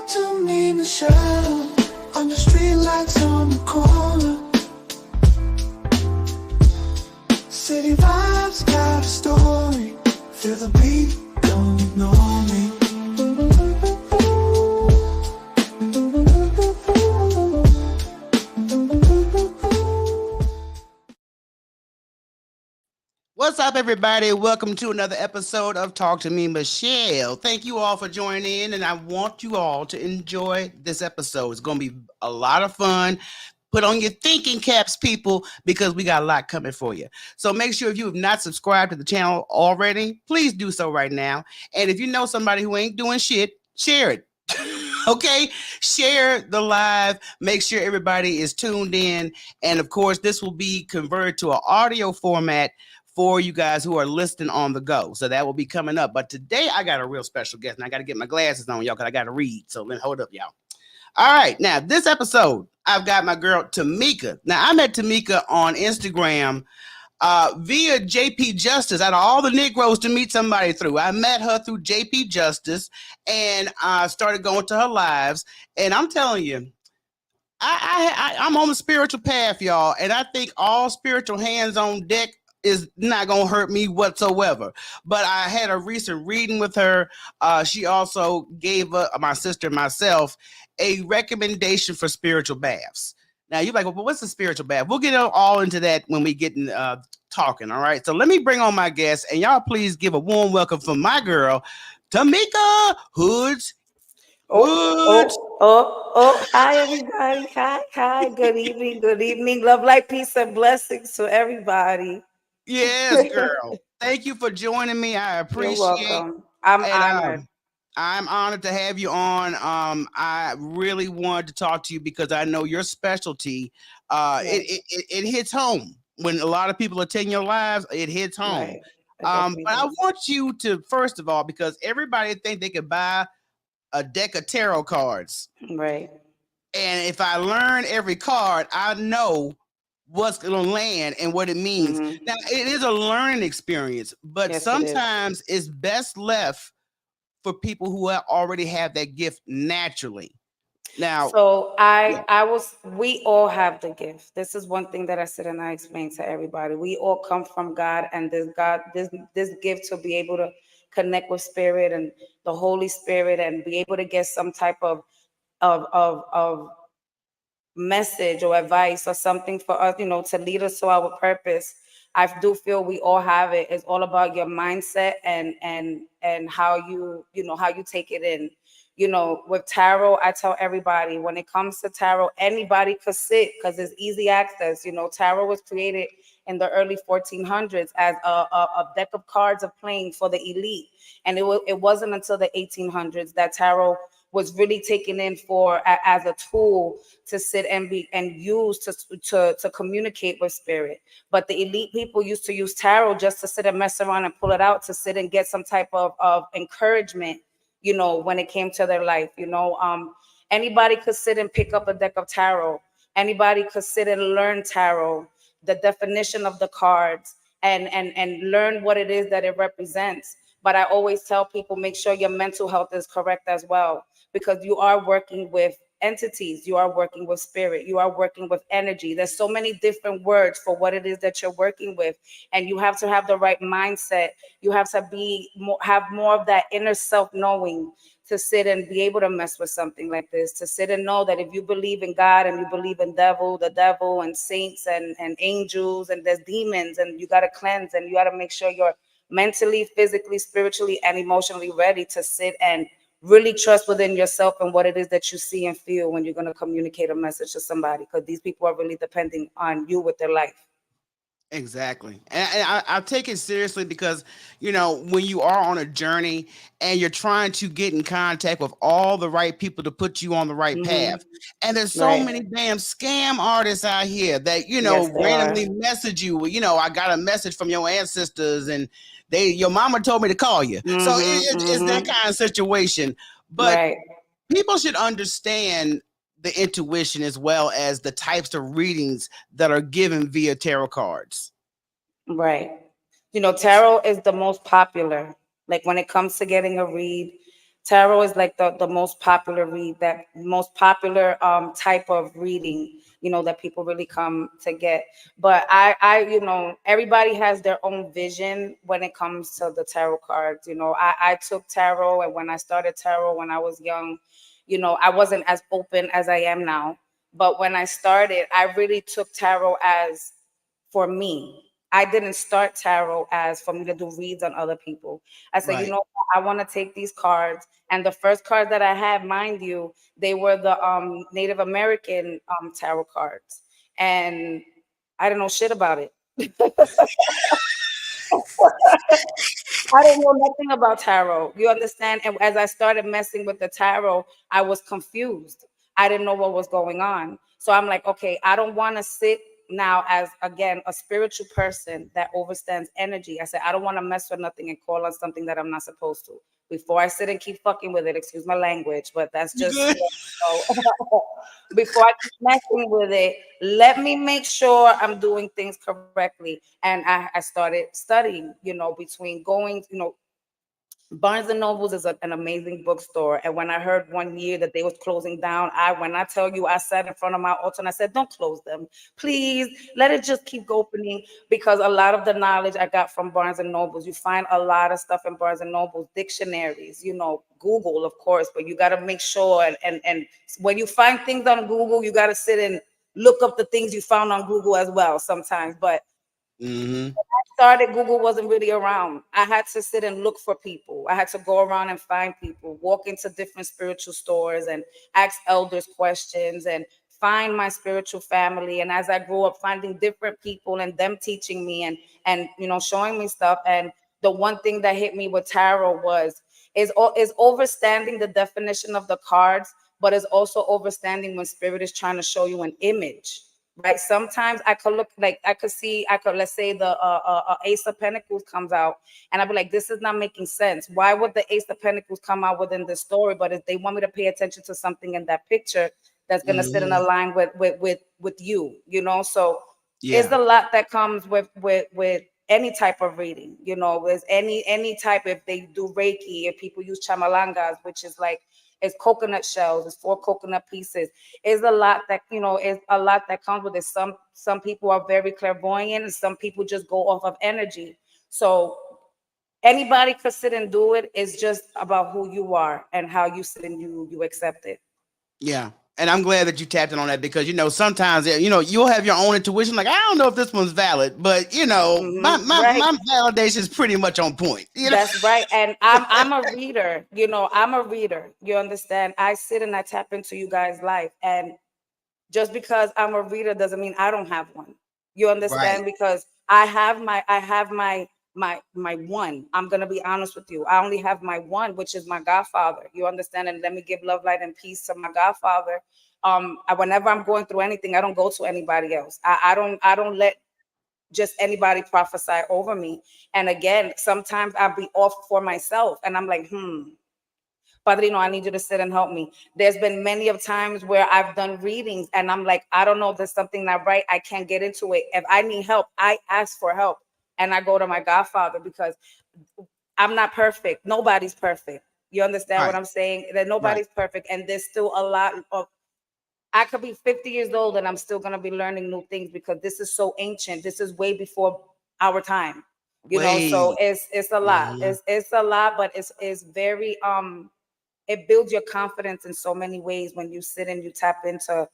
to me, Michele, on the street lights on the corner. City vibes got a story. Feel the beat, don't ignore me. What's up, everybody? Welcome to another episode of Talk to Me Michele. Thank you all for joining in, and I want you all to enjoy this episode. It's going to be a lot of fun. Put on your thinking caps, people, because we got a lot coming for you. So make sure if you have not subscribed to the channel already, please do so right now. And if you know somebody who ain't doing shit, share it. Okay, share the live. Make sure everybody is tuned in. And of course, this will be converted to an audio format for you guys who are listening on the go. So that will be coming up. But today I got a real special guest, and I got to get my glasses on, y'all, because I got to read. So let me hold up, y'all. All right, now this episode, I've got my girl Tamika. Now I met Tamika on Instagram via JP Justice. Out of all the Negroes to meet somebody through, I met her through JP Justice, and I started going to her lives. And I'm telling you, I'm on the spiritual path, y'all, and I think all spiritual hands on deck is not gonna hurt me whatsoever. But I had a recent reading with her. She also gave my sister and myself a recommendation for spiritual baths. Now you're like, well, what's a spiritual bath? We'll get all into that when we get talking. All right. So let me bring on my guest, and y'all please give a warm welcome for my girl, Tamika Hoodz. Hi, everybody. Hi. Good evening. Love, light, peace, and blessings to everybody. Yes, girl. Thank you for joining me. I You're appreciate. welcome. I'm And honored. I'm honored to have you on. I really wanted to talk to you because I know your specialty. Right. It hits home when a lot of people attend your lives. It hits home. Right. It definitely But I does. want you to first of all, because everybody think they could buy a deck of tarot cards, Right. and if I learn every card, I know what's going to land and what it means. Hmm. Now, it is a learning experience, but Yes, it is. sometimes it's best left for people who already have that gift naturally. Now, So yeah, we all have the gift. This is one thing that I said and I explained to everybody. We all come from God, and this gift to be able to connect with spirit and the Holy Spirit and be able to get some type of message or advice or something for us, to lead us to our purpose. I do feel we all have it. It's all about your mindset and how how you take it in. With tarot, I tell everybody when it comes to tarot, anybody could sit because it's easy access. Tarot was created in the early 1400s as a deck of cards of playing for the elite, and it wasn't until the 1800s that tarot was really taken in as a tool to sit and use to communicate with spirit. But the elite people used to use tarot just to sit and mess around and pull it out to sit and get some type of encouragement, when it came to their life. Anybody could sit and pick up a deck of tarot. Anybody could sit and learn tarot, the definition of the cards, and learn what it is that it represents. But I always tell people, make sure your mental health is correct as well, because you are working with entities, you are working with spirit, you are working with energy. There's so many different words for what it is that you're working with, and you have to have the right mindset. You have to have more of that inner self knowing to sit and be able to mess with something like this, to sit and know that if you believe in God and you believe in the devil and saints and angels, and there's demons, and you got to cleanse, and you got to make sure you're mentally, physically, spiritually, and emotionally ready to sit and really trust within yourself and what it is that you see and feel when you're going to communicate a message to somebody, because these people are really depending on you with their life. exactly. And I take it seriously because, when you are on a journey and you're trying to get in contact with all the right people to put you on the right Hmm. path, and there's so Right. many damn scam artists out here that, Yes, they are. randomly message you, I got a message from your ancestors and your mama told me to call you. So it's that Hmm. kind of situation. But Right. people should understand the intuition as well as the types of readings that are given via tarot cards. Right. Tarot is the most popular. Like when it comes to getting a read, Tarot is like the most popular that most popular type of reading, that people really come to get. But everybody has their own vision when it comes to the tarot cards. I took tarot, and when I started tarot when I was young, I wasn't as open as I am now. But when I started, I really took tarot as for me. I didn't start tarot as for me to do reads on other people. I said, Right. I want to take these cards. And the first card that I had, mind you, they were the Native American tarot cards. And I didn't know shit about it. I didn't know nothing about tarot. You understand? And as I started messing with the tarot, I was confused. I didn't know what was going on. So I'm like, okay, I don't want to sit now as, again, a spiritual person that understands energy. I said, I don't want to mess with nothing and call on something that I'm not supposed to. Before I sit and keep fucking with it, excuse my language, but that's You just, good? before I keep messing with it, let me make sure I'm doing things correctly. And I started studying, between going, Barnes and Nobles is an amazing bookstore. And when I heard one year that they was closing down, when I tell you, I sat in front of my altar and I said, don't close them. Please let it just keep opening, because a lot of the knowledge I got from Barnes and Nobles, you find a lot of stuff in Barnes and Nobles, dictionaries, Google, of course, but you got to make sure. And when you find things on Google, you got to sit and look up the things you found on Google as well sometimes. But Mm-hmm. started, Google wasn't really around. I had to sit and look for people. I had to go around and find people, walk into different spiritual stores and ask elders questions and find my spiritual family. And as I grew up, finding different people and them teaching me and showing me stuff. And the one thing that hit me with tarot is understanding the definition of the cards, but is also understanding when spirit is trying to show you an image. Right. Sometimes I could look like let's say the Ace of Pentacles comes out, and I'd be like, this is not making sense. Why would the Ace of Pentacles come out within the story? But if they want me to pay attention to something in that picture that's gonna sit in a Mm-hmm. line with you, So it's Yeah. a lot that comes with any type of reading, with any type. If they do Reiki, if people use chamalangas, which is like, it's coconut shells, it's 4 coconut pieces. Is a lot that is a lot that comes with it. Some people are very clairvoyant, and some people just go off of energy. So anybody could sit and do it. It's just about who you are and how you sit and you accept it. Yeah. And I'm glad that you tapped in on that because sometimes you'll have your own intuition. Like, I don't know if this one's valid, but Right. my validation is pretty much on point. That's right. And I'm a reader. I'm a reader. You understand? I sit and I tap into you guys' life, and just because I'm a reader doesn't mean I don't have one. You Right. understand? Because I have my one. I'm gonna be honest with you. I only have my one, which is my godfather. You understand? And let me give love, light, and peace to my godfather. Whenever I'm going through anything, I don't go to anybody else. I don't let just anybody prophesy over me. And again, sometimes I'll be off for myself, and I'm like, Padrino, I need you to sit and help me. There's been many of times where I've done readings and I'm like, I don't know, there's something not right. I can't get into it. If I need help, I ask for help and I go to my godfather, because I'm not perfect. Nobody's perfect. You understand what Right. I'm saying? That Right. nobody's perfect. And there's still a lot of, I could be 50 years old and I'm still going to be learning new things, because this is so ancient. This is way before our time. So Way. it's a lot. Mhm. It's a lot, but it's very it builds your confidence in so many ways when you sit and you tap into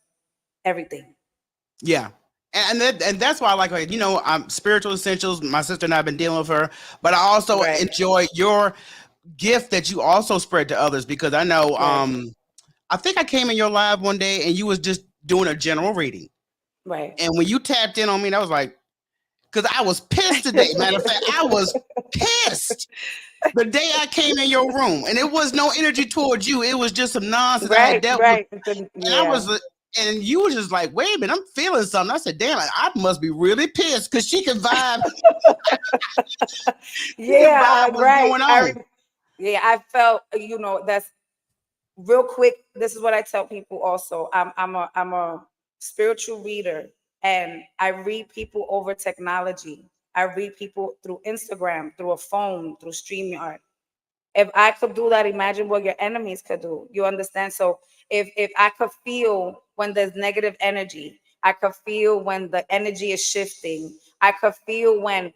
everything. Yeah. And that's why I like, I'm spiritual essentials. My sister and I have been dealing with her, but I also Right, enjoy your gift that you also spread to others because I know, right, I think I came in your live one day and you was just doing a general reading. right. And when you tapped in on me, I was like, because I was pissed today. Matter of fact, I was pissed the day I came in your room, and it was no energy towards you. It was just some nonsense I had Right, dealt with, right. and I Yeah. was, and you were just like, "Wait a minute, I'm feeling something." I said, "Damn, I must be really pissed because she can vibe. She can Yeah, vibe what's right. going on." Yeah, I felt, that's real quick. This is what I tell people also. I'm a spiritual reader, and I read people over technology. I read people through Instagram, through a phone, through StreamYard. If I could do that, imagine what your enemies could do. You understand? So if I could feel when there's negative energy, I could feel when the energy is shifting. I could feel when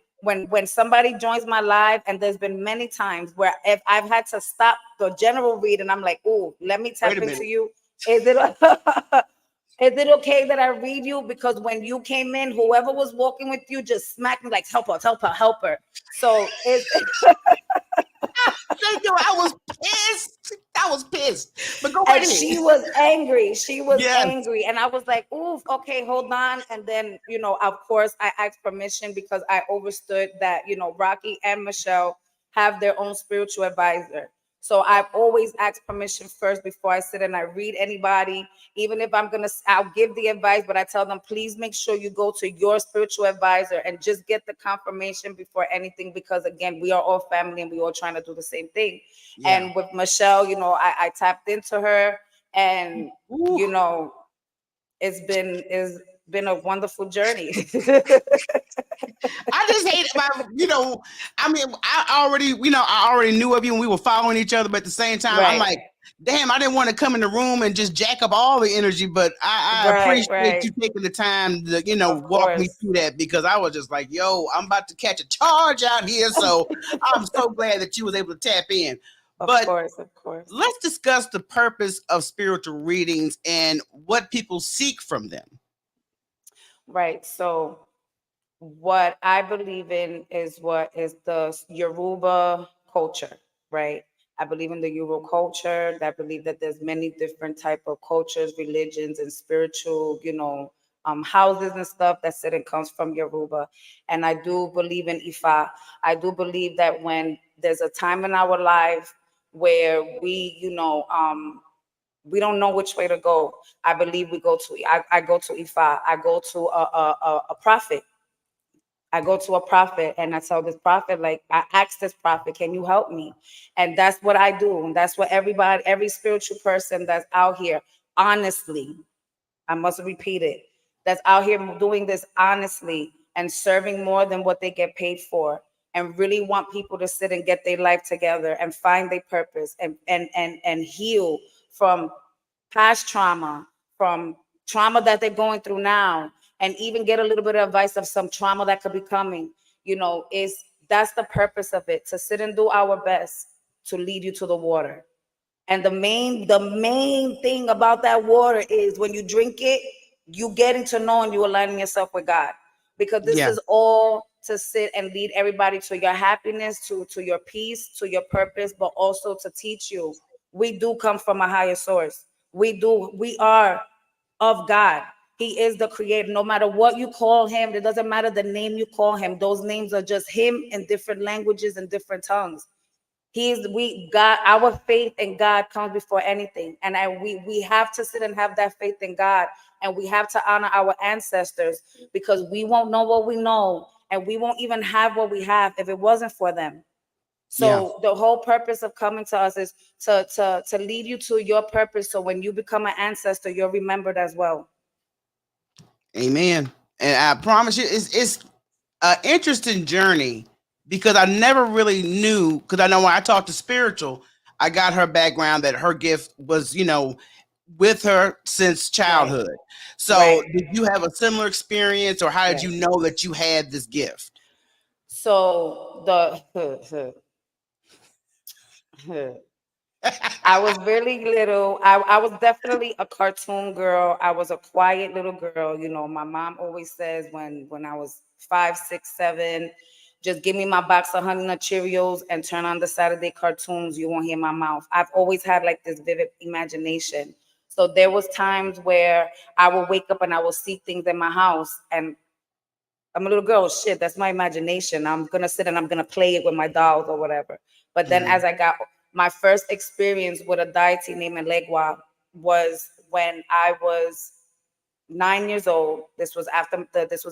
somebody joins my live, and there's been many times where if I've had to stop the general read and I'm like, oh, let me Wait tap a into minute. you. Is it is it okay that I read you? Because when you came in, whoever was walking with you just smacked me like, help her, help her, help her. So it's Thank you. I was pissed. I was pissed. But go right and ahead. she was angry. She was Yes. angry. And I was like, ooh, okay, hold on. And then, of course, I asked permission because I understood that, Rocky and Michelle have their own spiritual advisor. So I've always asked permission first before I sit and I read anybody. Even if I'll give the advice, but I tell them, please make sure you go to your spiritual advisor and just get the confirmation before anything. Because again, we are all family and we all trying to do the same thing. Yeah. And with Michelle, I tapped into her, and Ooh. you know, it's been a wonderful journey. I just hate it. I mean, I already knew of you and we were following each other, but at the same time, I'm Right, like, damn, I didn't want to come in the room and just jack up all the energy, but I right, appreciate right. you taking the time to, Of walk me course, through that because I was just like, yo, I'm about to catch a charge out here. So I'm so glad that you was able to tap in. of But course, of course. let's discuss the purpose of spiritual readings and what people seek from them. Right. So what I believe in is what is the Yoruba culture, right? I believe in the Yoruba culture. I believe that there's many different type of cultures, religions, and spiritual, houses and stuff that sit and comes from Yoruba. And I do believe in Ifa. I do believe that when there's a time in our life where we don't know which way to go. I believe we go to. I go to Ifa. I go to a prophet. I go to a prophet and I tell this prophet, like, I ask this prophet, can you help me? And that's what I do. And that's what every spiritual person that's out here, honestly, I must repeat it, that's out here doing this honestly and serving more than what they get paid for, and really want people to sit and get their life together and find their purpose and heal from past trauma, from trauma that they're going through now, and even get a little bit of advice of some trauma that could be coming, is that's the purpose of it, to sit and do our best to lead you to the water. And the main thing about that water is when you drink it, you getting to know and you aligning yourself with God. Because this Yeah. is all to sit and lead everybody to your happiness, to your peace, to your purpose, but also to teach you. We do come from a higher source. We are of God. He is the creator. No matter what you call him, it doesn't matter the name you call him. Those names are just him in different languages and different tongues. We God, our faith in God comes before anything. And we have to sit and have that faith in God, and we have to honor our ancestors, because we won't know what we know, and we won't even have what we have if it wasn't for them. Yeah. So the whole purpose of coming to us is to lead you to your purpose, so when you become an ancestor, you're remembered as well. Amen. And I promise you, it's an interesting journey because I never really knew. Because I know when I talked to spiritual, I got her background that her gift was, with her since Right, childhood. right, So, did you have a similar experience, or how did you right. know that you had this gift? So I was really little. I was definitely a cartoon girl. I was a quiet little girl. My mom always says when I was 5, 6, 7, just give me my box of Honey Nut Cheerios and turn on the Saturday cartoons. You won't hear my mouth. I've always had like this vivid imagination. So there was times where I would wake up and I would see things in my house, and I'm a little girl. Shit, that's my imagination. I'm gonna sit and I'm gonna play it with my dolls or whatever. But then Mhm. as I got my first experience with a deity named Legua was when I was 9 years old. This was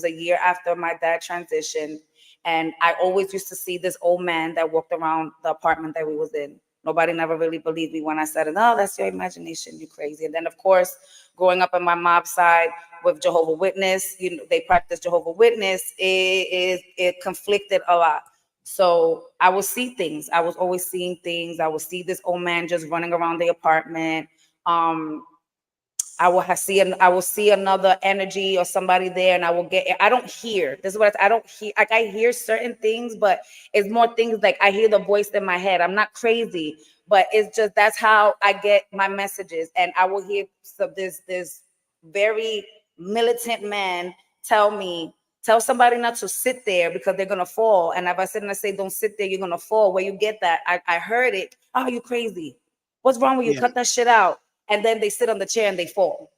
a year after my dad transitioned. And I always used to see this old man that walked around the apartment that we was in. Nobody never really believed me when I said, "No, that's your imagination, you crazy." And then of course, growing up on my mom's side with Jehovah Witness, they practice Jehovah Witness, it conflicted a lot. So I would see things. I was always seeing things. I would see this old man just running around the apartment. Um, I will see another energy or somebody there, and I will get. I don't hear. This is what I don't hear. Like I hear certain things, but it's more things like I hear the voice in my head. I'm not crazy, but it's just that's how I get my messages, and I will hear this very militant man tell me. Tell somebody not to sit there because they're gonna fall. And if I sit and I say, "Don't sit there, you're gonna fall." Where you get that? I heard it. Oh, you crazy? What's wrong with you? Yeah. Cut that shit out. And then they sit on the chair and they fall.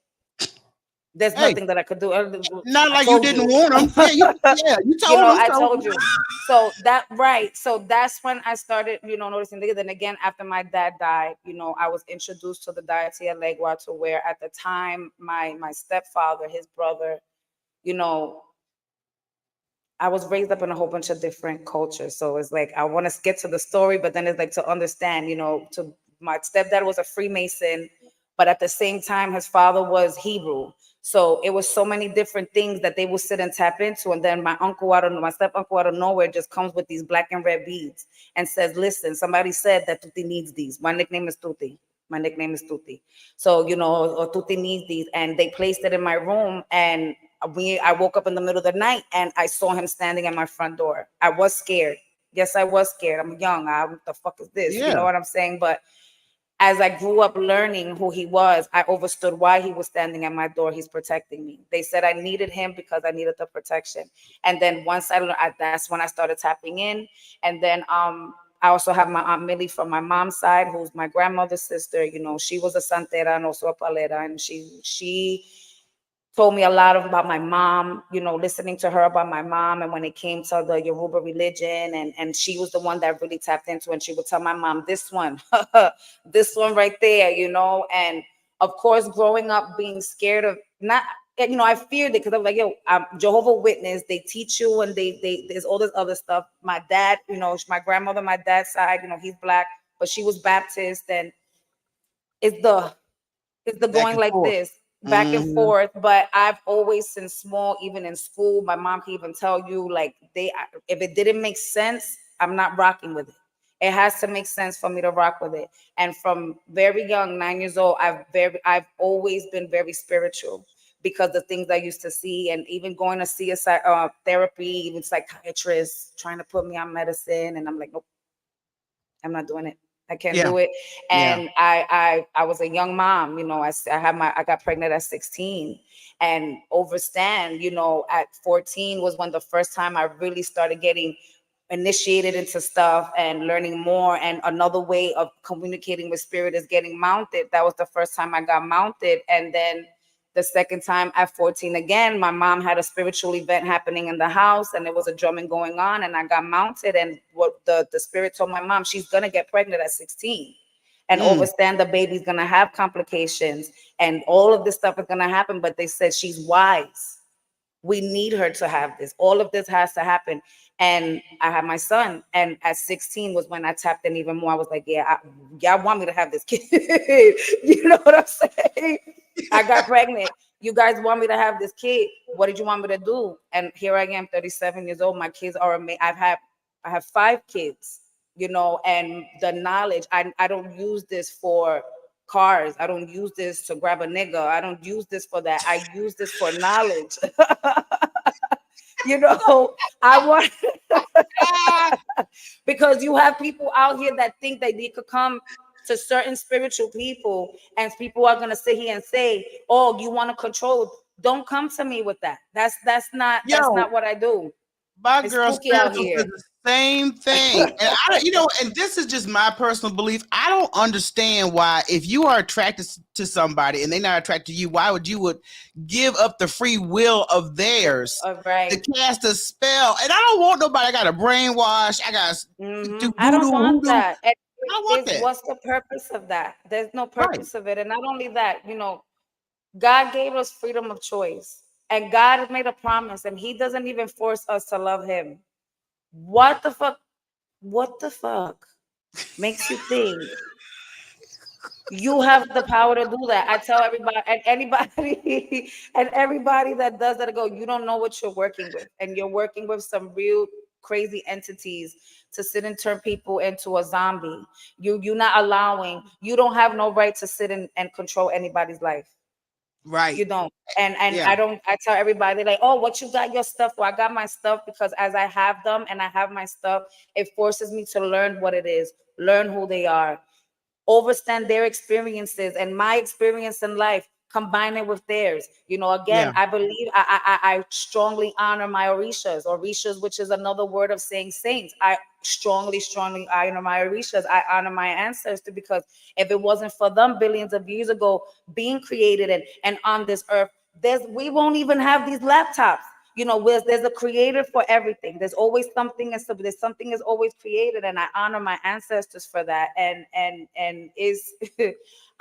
There's Hey, nothing that I could do. not I like you told didn't you. want them. Yeah, you You told know, them I so. told you. So that right. So that's when I started, noticing things. Then again, after my dad died, I was introduced to the deity of Legua, to where at the time my stepfather, his brother, you know, I was raised up in a whole bunch of different cultures. So it's like I want to get to the story, but then it's like to understand, to my stepdad was a Freemason, but at the same time his father was Hebrew. So it was so many different things that they would sit and tap into. And then my step uncle out of nowhere just comes with these black and red beads and says, listen, somebody said that Tuti needs these. My nickname is Tuti. My nickname is Tuti. So, or Tuti needs these. And they placed it in my room, and I woke up in the middle of the night and I saw him standing at my front door. I was scared. Yes, I was scared. I'm young. What the fuck is this? You know Yeah. what I'm saying? But as I grew up learning who he was, I understood why he was standing at my door. He's protecting me. They said I needed him because I needed the protection. And then once I learned, that's when I started tapping in. And then I also have my Aunt Millie from my mom's side, who's my grandmother's sister. She was a santera and also a palera, and she told me a lot about my mom, listening to her about my mom. And when it came to the Yoruba religion, and she was the one that really tapped into, and she would tell my mom, this one, this one right there, and of course, growing up being scared of not, I feared it because I'm like, yo, I'm Jehovah Witness. They teach you, and there's all this other stuff. My dad, my grandmother, my dad's side, he's black, but she was Baptist, and it's the Back going and like forth. this back and Hmm. forth. But I've always, since small, even in school, my mom can even tell you, like, if it didn't make sense, I'm not rocking with it. It has to make sense for me to rock with it. And from very young, 9 years old, I've always been very spiritual, because the things I used to see, and even going to see therapy, even psychiatrists trying to put me on medicine, and I'm like, nope, I'm not doing it. I can't Yeah. do it. Yeah. And I was a young mom, I got pregnant at 16, and overstand, at 14 was when the first time I really started getting initiated into stuff and learning more. And another way of communicating with spirit is getting mounted. That was the first time I got mounted. And then the second time at 14 again, my mom had a spiritual event happening in the house, and there was a drumming going on, and I got mounted. And what the spirit told my mom, she's gonna get pregnant at 16, and Mm. overstand the baby's gonna have complications, and all of this stuff is gonna happen. But they said she's wise. We need her to have this. All of this has to happen. And I had my son. And at 16 was when I tapped in even more. I was like, yeah, y'all want me to have this kid. You know what I'm saying? I got pregnant. You guys want me to have this kid. What did you want me to do? And here I am, 37 years old. My kids are amazing. I have 5 kids, and the knowledge, I don't use this for cars. I don't use this to grab a nigga. I don't use this for that. I use this for knowledge. I want Ah, because you have people out here that think that they could come to certain spiritual people, and people are gonna sit here and say, "Oh, you want to control." Don't come to me with that. That's yo, not what I do. my It's girl spooky out spiritual says here. the same thing. And and this is just my personal belief. I don't understand why, if you are attracted to somebody and they're not attracted to you, why would give up the free will of theirs All to right. cast a spell? And I don't want nobody. I got to brainwash. I got to do I don't voodoo, want hoodoo. that. And I don't want is that. what's the purpose of that? There's no Right. purpose of it. And not only that, God gave us freedom of choice. And God has made a promise, and He doesn't even force us to love Him. What the fuck? What the fuck makes you think you have the power to do that? I tell everybody, and anybody and everybody that does that, I go, you don't know what you're working with. And you're working with some real crazy entities to sit and turn people into a zombie. You're not allowing, you don't have no right to sit and control anybody's life. Right. You don't. And Yeah. I don't, I tell everybody like, oh, what you got your stuff for? I got my stuff because as I have them and I have my stuff, it forces me to learn what it is, learn who they are, understand their experiences and my experience in life, combine it with theirs. Again, Yeah. I believe I strongly honor my orishas, which is another word of saying saints. I strongly honor my orishas. I honor my ancestors because if it wasn't for them billions of years ago being created and on this earth, we won't even have these laptops. Where there's a creator for everything. There's always something, and so there's something is always created, and I honor my ancestors for that. And is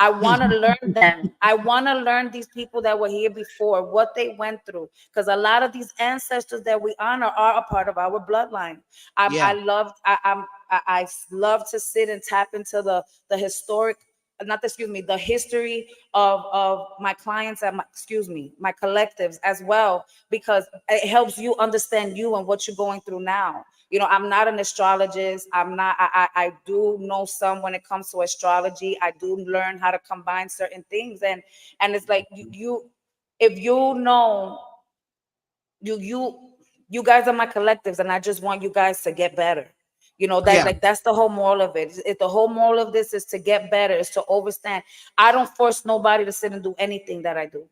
I want to learn them. I want to learn these people that were here before, what they went through, because a lot of these ancestors that we honor are a part of our bloodline. I Yeah. love I love to sit and tap into the historic, not excuse me, the history of my clients and my collectives as well, because it helps you understand you and what you're going through now. I'm not an astrologist. I'm not. I do know some when it comes to astrology. I do learn how to combine certain things, and it's like if you know, you you guys are my collectives, and I just want you guys to get better. That, Yeah. like, that's the whole moral of it. The whole moral of this is to get better, is to understand. I don't force nobody to sit and do anything that I do.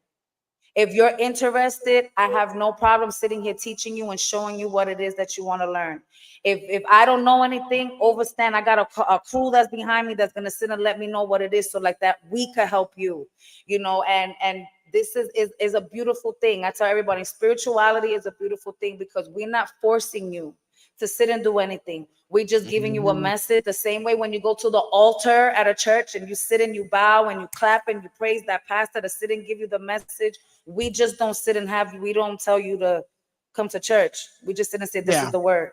If you're interested, I have no problem sitting here teaching you and showing you what it is that you want to learn. If I don't know anything, understand, I got a crew that's behind me that's gonna sit and let me know what it is, so like that we could help you. And this is a beautiful thing. I tell everybody, spirituality is a beautiful thing because we're not forcing you to sit and do anything. We're just giving you a Mhm. message. The same way when you go to the altar at a church and you sit and you bow and you clap and you praise that pastor to sit and give you the message. We just don't sit and have you. We don't tell you to come to church. We just sit and say, this is Yeah. the word.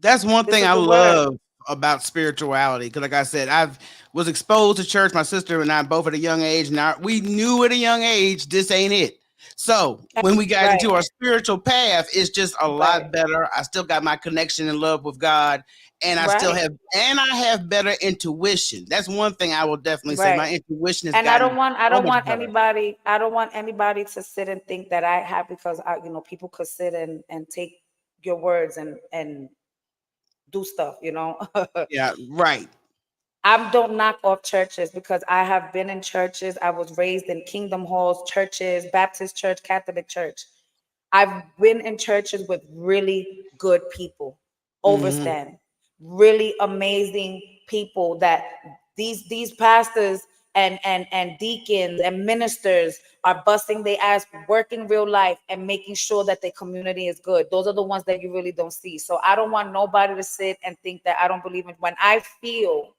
That's one This thing is I the word. love about spirituality. Because, like I said, I've was exposed to church. My sister and I both at a young age. Now we knew at a young age this ain't it. So when we got Right, into our spiritual path, it's just a right, lot better. I still got my connection and love with God, and right, I have better intuition. That's one thing I will definitely say. My right. intuition has And gotten I so don't much want better. anybody, to sit and think that I have, because people could sit and take your words and do stuff. Yeah, right. I don't knock off churches because I have been in churches. I was raised in kingdom halls, churches, Baptist church, Catholic church. I've been in churches with really good people, Hmm. overstand, really amazing people that these pastors and deacons and ministers are busting their ass, working real life and making sure that their community is good. Those are the ones that you really don't see. So I don't want nobody to sit and think that I don't believe in. When I feel,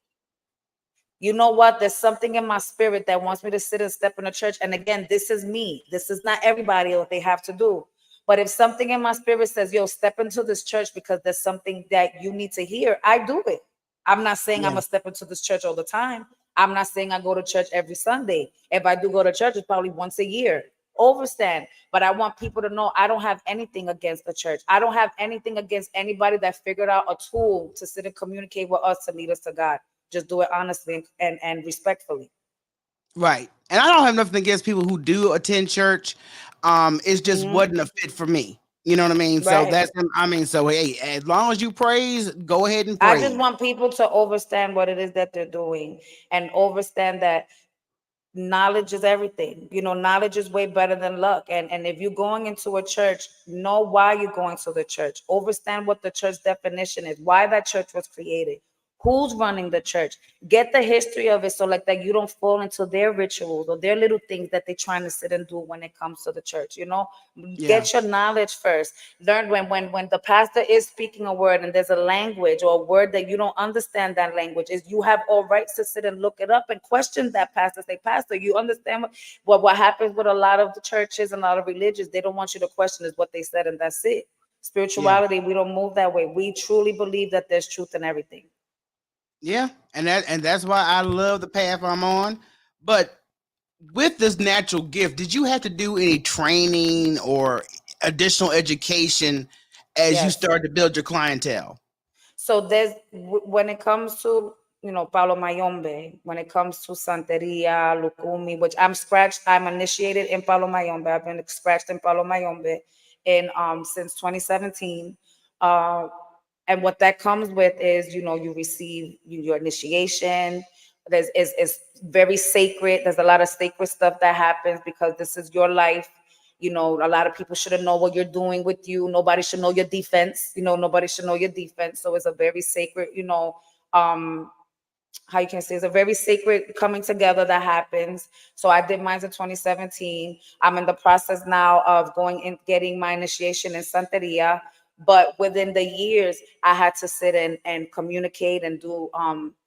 you know what, there's something in my spirit that wants me to sit and step in a church, and again, this is me, this is not everybody what they have to do, but if something in my spirit says, yo, step into this church because there's something that you need to hear, I do it. I'm not saying I'm Yeah, gonna step into this church all the time. I'm not saying I go to church every Sunday. If I do go to church, it's probably once a year. Overstand. But I want people to know I don't have anything against the church. I don't have anything against anybody that figured out a tool to sit and communicate with us to lead us to God. Just do it honestly and respectfully. right. And I don't have nothing against people who do attend church. It's just Hmm. wasn't a fit for me. You know what I mean? So Right. that's I mean, so hey, as long as you praise, go ahead and I just praise. want people to understand what it is that they're doing and understand that knowledge is everything. Knowledge is way better than luck. And if you're going into a church, know why you're going to the church. Understand what the church definition is, why that church was created, who's running the church. Get the history of it, so like that you don't fall into their rituals or their little things that they're trying to sit and do when it comes to the church. Yeah, Get your knowledge first. Learn when the pastor is speaking a word and there's a language or a word that you don't understand, that language is, you have all rights to sit and look it up and question that pastor. Say, pastor, you understand what happens with a lot of the churches and a lot of religions? They don't want you to question, is what they said, and that's it. yeah, Spirituality, we don't move that way. We truly believe that there's truth in everything. yeah. And that's why I love the path I'm on. But with this natural gift, did you have to do any training or additional education as you Yes. start to build your clientele? So when it comes to, Palo Mayombe, when it comes to Santeria, Lukumi, which I'm initiated in Palo Mayombe. I've been scratched in Palo Mayombe in since 2017. Uh, and what that comes with is, you receive your initiation. It's very sacred. There's a lot of sacred stuff that happens because this is your life. A lot of people shouldn't know what you're doing with you. Nobody should know your defense. Nobody should know your defense. So it's a very sacred, um, how you can say, it's a very sacred coming together that happens. So I did mine in 2017. I'm in the process now of going and getting my initiation in Santeria. But within the years, I had to sit and communicate and do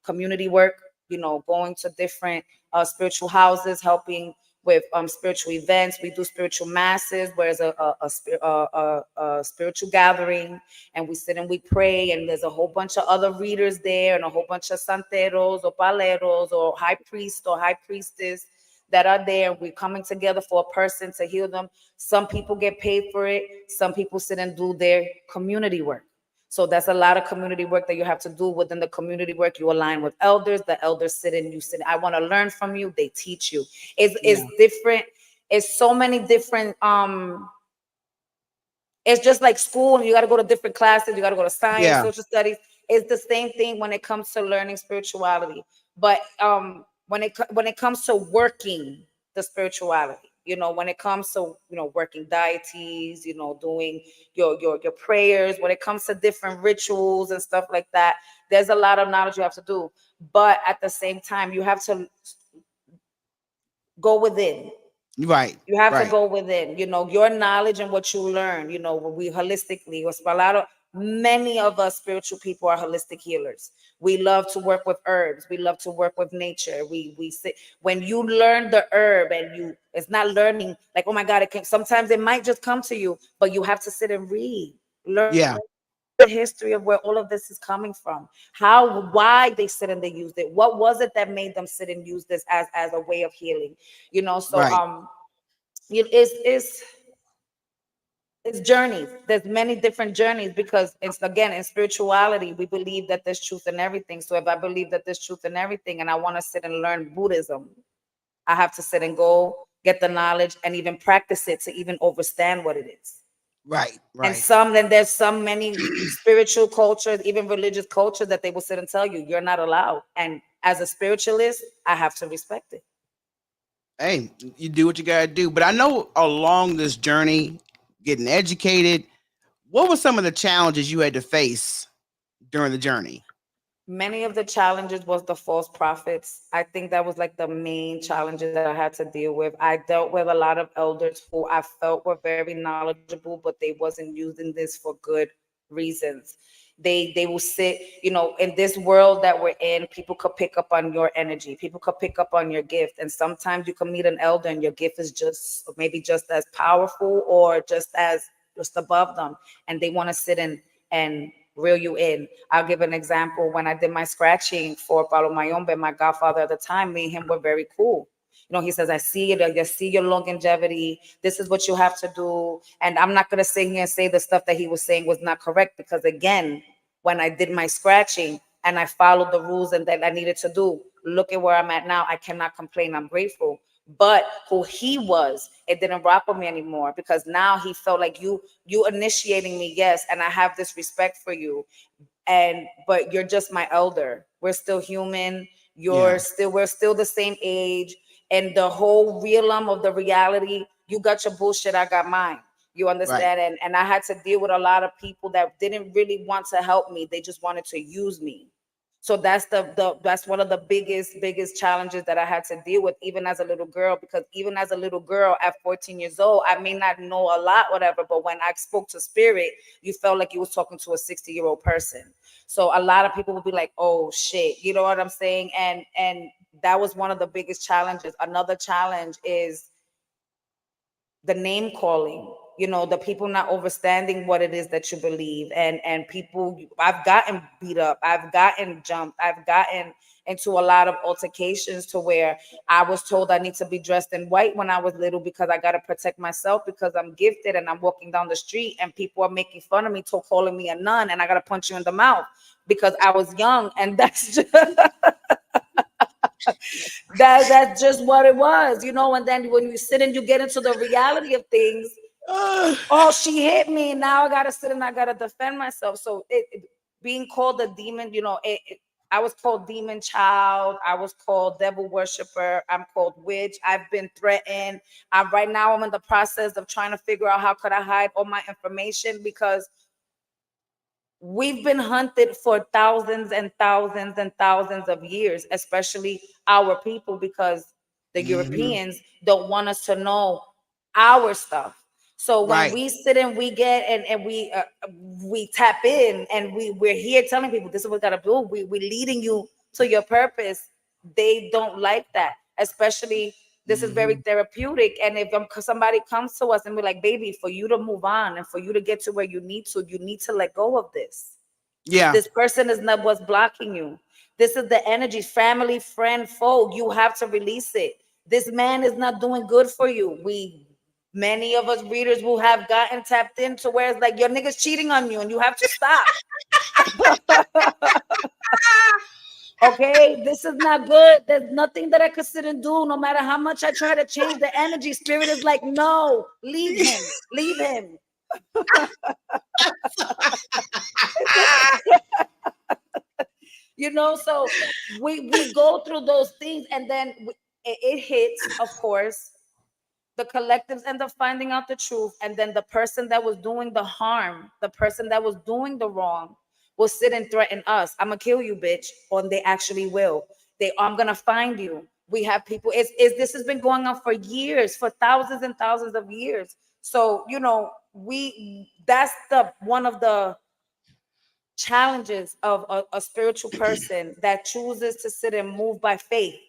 community work, going to different spiritual houses, helping with spiritual events. We do spiritual masses, where it's a spiritual gathering, and we sit and we pray, and there's a whole bunch of other readers there, and a whole bunch of santeros or paleros or high priest or high priestess that are there. We're coming together for a person to heal them. Some people get paid for it. Some people sit and do their community work. So that's a lot of community work that you have to do. Within the community work, you align with elders. The elders sit and you sit. I want to learn from you. They teach you. It's Yeah. different. It's so many different it's just like school, and you got to go to different classes. You got to go to science, Yeah. social studies. It's the same thing when it comes to learning spirituality. But when it comes to working the spirituality, when it comes to working deities, doing your prayers, when it comes to different rituals and stuff like that, there's a lot of knowledge you have to do. But at the same time, you have to go within. Right. You have to Right. go within, your knowledge and what you learn, when we holistically, many of us spiritual people are holistic healers. We love to work with herbs. We love to work with nature. We sit, when you learn the herb, and it's not learning like, oh my God, sometimes it might just come to you, but you have to sit and read, learn Yeah. the history of where all of this is coming from, why they sit and they used it. What was it that made them sit and use this as a way of healing? So Right. it's journeys. There's many different journeys, because it's, again, in spirituality, we believe that there's truth in everything. So if I believe that there's truth in everything, and I want to sit and learn Buddhism, I have to sit and go get the knowledge and even practice it to even understand what it is. Right. And Right. then there's some many spiritual cultures, even religious cultures, that they will sit and tell you you're not allowed. And as a spiritualist, I have to respect it. Hey, you do what you gotta do. But I know along this journey, getting educated, what were some of the challenges you had to face during the journey? Many of the challenges was the false prophets. I think that was like the main challenges that I had to deal with. I dealt with a lot of elders who I felt were very knowledgeable, but they wasn't using this for good reasons. They will sit, in this world that we're in, people could pick up on your energy. People could pick up on your gift. And sometimes you can meet an elder and your gift is just maybe just as powerful, or just above them. And they want to sit and reel you in. I'll give an example. When I did my scratching for Palo Mayombe, my godfather at the time, me and him were very cool. He says, I see it. I see your longevity. This is what you have to do. And I'm not going to sit here and say the stuff that he was saying was not correct, because, again, when I did my scratching and I followed the rules and that I needed to do, look at where I'm at now. I cannot complain. I'm grateful. But who he was, it didn't rock with me anymore, because now he felt like you initiating me, yes, and I have this respect for you, but you're just my elder. We're still human. Yeah. We're still the same age, and the whole realm of the reality. You got your bullshit, I got mine. You Right. understand? And I had to deal with a lot of people that didn't really want to help me. They just wanted to use me. So that's one of the biggest challenges that I had to deal with, even as a little girl, because even as a little girl at 14 years old, I may not know a lot, whatever, but when I spoke to spirit, you felt like you was talking to a 60-year-old person. So a lot of people would be like, oh shit, you know what I'm saying? And that was one of the biggest challenges. Another challenge is the name calling. you know, the people not understanding what it is that you believe, and people, I've gotten beat up, I've gotten jumped, I've gotten into a lot of altercations to where I was told I need to be dressed in white when I was little because I got to protect myself because I'm gifted, and I'm walking down the street and people are making fun of me, to calling me a nun, and I got to punch you in the mouth because I was young. And that's just, that's just what it was, you know. And then when you sit and you get into the reality of things, Uh, oh, she hit me. Now I gotta sit and I gotta defend myself. So being called a demon, you know, I was called demon child. I was called devil worshiper. I'm called witch. I've been threatened. Right now I'm in the process of trying to figure out how could I hide all my information, because we've been hunted for thousands and thousands and thousands of years, especially our people, because the mhm. Europeans don't want us to know our stuff. So when Right. we sit and we get and we tap in, and we're here telling people this is what we gotta do. We're leading you to your purpose. They don't like that, especially this is very Mhm. therapeutic. And if somebody comes to us and we're like, baby, for you to move on and for you to get to where you need to let go of this. Yeah. This person is not what's blocking you. This is the energy, family, friend, foe. You have to release it. This man is not doing good for you. Many of us readers will have gotten tapped into where it's like your nigga's cheating on you and you have to stop. Okay, this is not good. There's nothing that I could sit and do. No matter how much I try to change the energy, spirit is like, no, leave him, leave him. You know, so we go through those things, and then it hits, of course, the collectives end up finding out the truth, and then the person that was doing the harm, the person that was doing the wrong, will sit and threaten us. I'm gonna kill you, bitch. Or they actually will. I'm gonna find you. We have people, it's this has been going on for years, for thousands and thousands of years. So, you know, that's the one of the challenges of a spiritual person that chooses to sit and move by faith,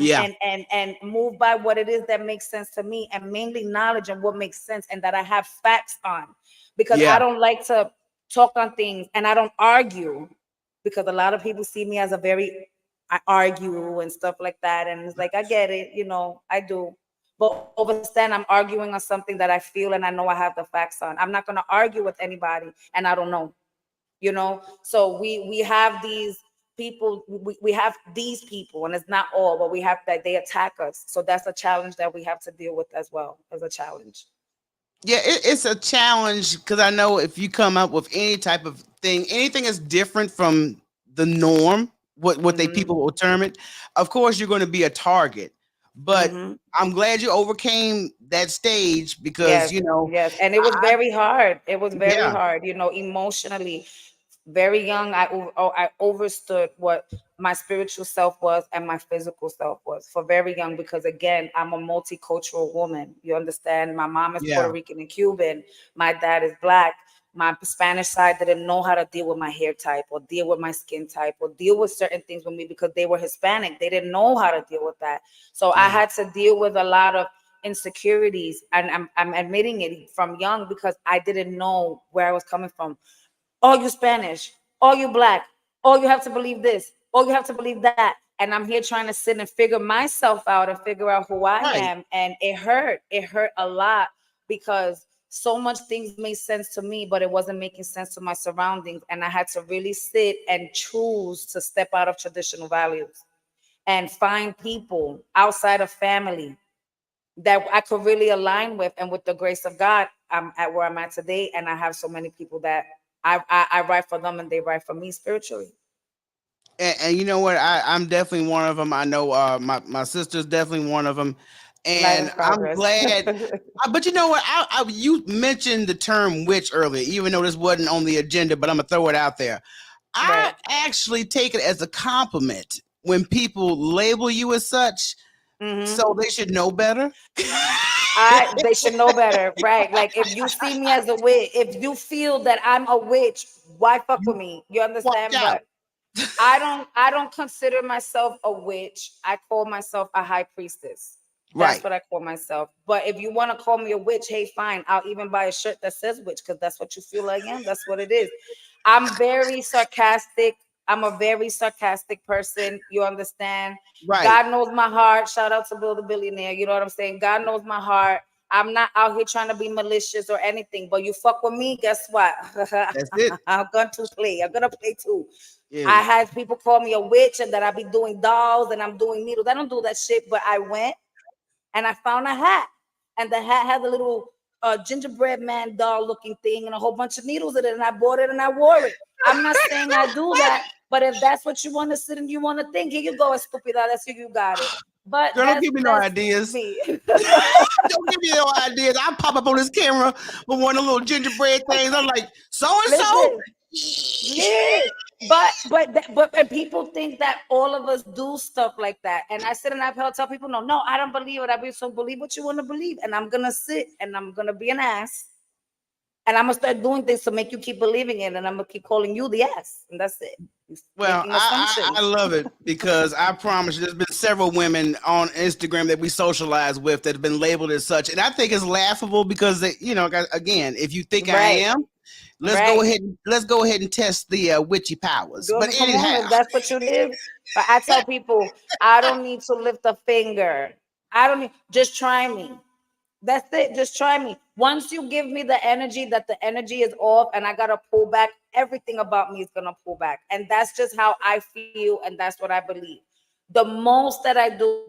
Yeah. and move by what it is that makes sense to me, and mainly knowledge and what makes sense and that I have facts on, because I Yeah. don't like to talk on things, and I don't argue, because a lot of people see me as a very, I argue and stuff like that, and it's like, I get it, you know, I do. But overstand, I'm arguing on something that I feel and I know I have the facts on. I'm not going to argue with anybody and I don't know, you know. So we have these people, we have these people, and it's not all, but we have that they attack us. So that's a challenge that we have to deal with as well, as a challenge. Yeah, it's a challenge because I know if you come up with any type of thing, anything is different from the norm, what they Hmm. people will term it, of course you're going to be a target. But Hmm. I'm glad you overcame that stage because Yes, you know, yes, and it was I very hard. It was very yeah, hard, you know, emotionally. Very young, I overstood what my spiritual self was and my physical self was for very young, because again, I'm a multicultural woman. You understand? My mom is Puerto yeah, Rican and Cuban. My dad is black. My Spanish side didn't know how to deal with my hair type or deal with my skin type or deal with certain things with me because they were Hispanic. They didn't know how to deal with that. So I yeah, had to deal with a lot of insecurities, and I'm admitting it from young because I didn't know where I was coming from. Oh, you Spanish, oh, you black, oh, you have to believe this, oh, you have to believe that. And I'm here trying to sit and figure myself out and figure out who I right, am. And it hurt a lot, because so much things made sense to me, but it wasn't making sense to my surroundings. And I had to really sit and choose to step out of traditional values and find people outside of family that I could really align with. And with the grace of God, I'm at where I'm at today. And I have so many people that I write for them and they write for me spiritually. and you know what, I'm definitely one of them. I know my sister's definitely one of them, Light and in I'm progress. glad. But you know what? You mentioned the term witch earlier, even though this wasn't on the agenda, but I'm gonna throw it out there. I Right. actually take it as a compliment when people label you as such, Hmm. so they should know better. They should know better, right? Like if you see me as a witch, if you feel that I'm a witch, why fuck with You me? You watch understand? out. But I don't consider myself a witch. I call myself a high priestess. That's Right. what I call myself. But if you want to call me a witch, hey, fine. I'll even buy a shirt that says witch because that's what you feel I am. That's what it is. I'm very sarcastic. I'm a very sarcastic person. You understand? Right. God knows my heart. Shout out to Bill the Billionaire. You know what I'm saying? God knows my heart. I'm not out here trying to be malicious or anything. But you fuck with me, guess what? That's it. I'm going to play. I'm going to play too. Yeah. I had people call me a witch and that I be doing dolls and I'm doing needles. I don't do that shit, but I went and I found a hat, and the hat had a little gingerbread man doll looking thing and a whole bunch of needles in it, and I bought it and I wore it. I'm not saying I do that, but if that's what you want to sit and you want to think, here you go, estúpida. That's you got it. But Girl, don't give me no that's ideas. me. Don't give me no ideas. I pop up on this camera with one of the little gingerbread things. I'm like, so and so. Listen, yeah. But and people think that all of us do stuff like that. And I sit and I tell people, no, I don't believe it. I be so believe what you want to believe. And I'm gonna sit and I'm gonna be an ass. And I'm gonna start doing things to make you keep believing it. And I'm gonna keep calling you the ass. And that's it. Well, Making I assumptions. love it because I promise you, there's been several women on Instagram that we socialize with that have been labeled as such, and I think it's laughable because they, again, if you think I Right. am, Right. let's go ahead and test the witchy powers. But Come on, anyhow, if that's what you live. But I tell people, I don't need to lift a finger. I don't need, just try me. That's it. Just try me. Once you give me the energy that the energy is off and I gotta pull back, everything about me is gonna pull back. And that's just how I feel, and that's what I believe. The most that I do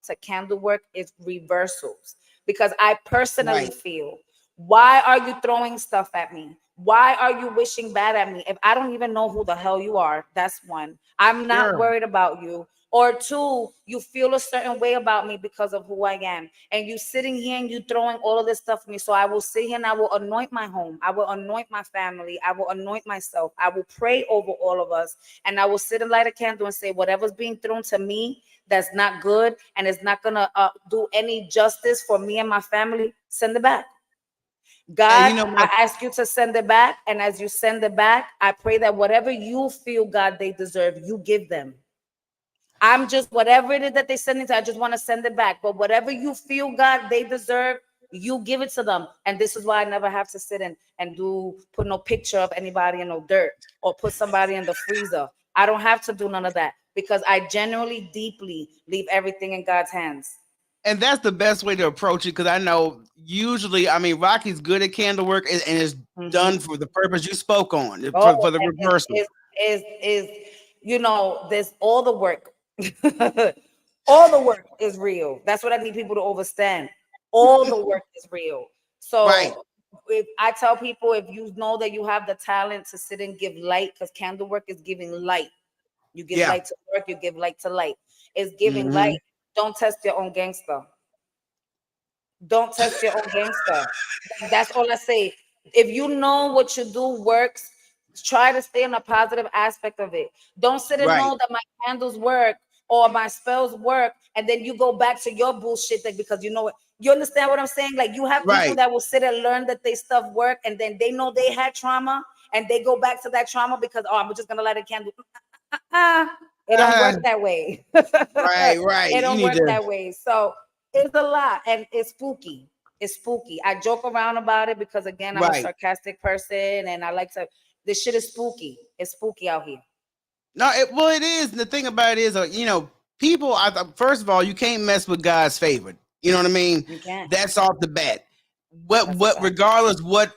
to candle work is reversals because I personally right, feel, why are you throwing stuff at me? Why are you wishing bad at me? If I don't even know who the hell you are, that's one. I'm not girl, worried about you. Or two, you feel a certain way about me because of who I am. And you sitting here and you throwing all of this stuff at me. So I will sit here and I will anoint my home. I will anoint my family. I will anoint myself. I will pray over all of us. And I will sit and light a candle and say, whatever's being thrown to me that's not good and is not gonna do any justice for me and my family, send it back. and God, you know I what? ask you to send it back. And as you send it back, I pray that whatever you feel, God, they deserve, you give them. I'm just whatever it is that they send it to, I just want to send it back. But whatever you feel, God, they deserve, you give it to them. And this is why I never have to sit and do put no picture of anybody in no dirt or put somebody in the freezer. I don't have to do none of that because I genuinely, deeply leave everything in God's hands. And that's the best way to approach it because I know usually, I mean, Rocky's good at candle work and it's done Mhm. for the purpose you spoke on for Oh, the and reversal. is there's all the work. All the work is real. That's what I need people to understand. All the work is real. Right. So if I tell people, if you know that you have the talent to sit and give light, because candle work is giving light. You give Yeah. light to work, you give light to light. It's giving light. Hmm. Don't test your own gangster. Don't test your own gangster. That's all I say. If you know what you do works, try to stay in a positive aspect of it. Don't sit and Right. know that my candles work or my spells work, and then you go back to your bullshit thing because you know it. You understand what I'm saying? Like you have people Right. that will sit and learn that they stuff work, and then they know they had trauma, and they go back to that trauma because I'm just gonna light a candle. It don't Ah, work that way. right. Right. It You don't need work to. that way. So it's a lot and it's spooky. It's spooky. I joke around about it because again, I'm a Right. sarcastic person and I like to. This shit is spooky. It's spooky out here. No, well, it is. The thing about it is, people. First of all, you can't mess with God's favor. You know what I mean? You can't. That's off the bat. That's a fact. Regardless what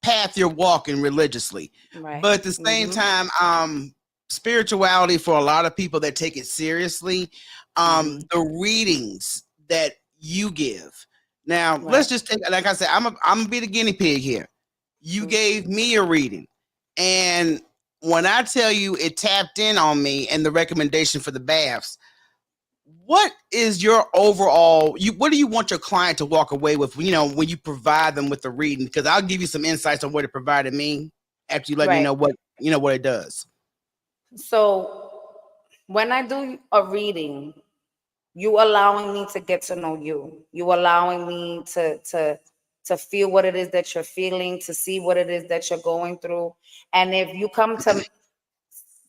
path you're walking religiously, Right. but at the same Mm-hmm. time, spirituality for a lot of people that take it seriously, Mm-hmm. the readings that you give. Now, let's Right. just take, like I said, I'm gonna be the guinea pig here. You Mm-hmm. gave me a reading, and when I tell you it tapped in on me and the recommendation for the baths, what is your overall what do you want your client to walk away with, when you provide them with the reading? Because I'll give you some insights on what it provided me after you let me Right. know what it does. So when I do a reading, you allowing me to get to know you. You allowing me to feel what it is that you're feeling, to see what it is that you're going through. And if you come to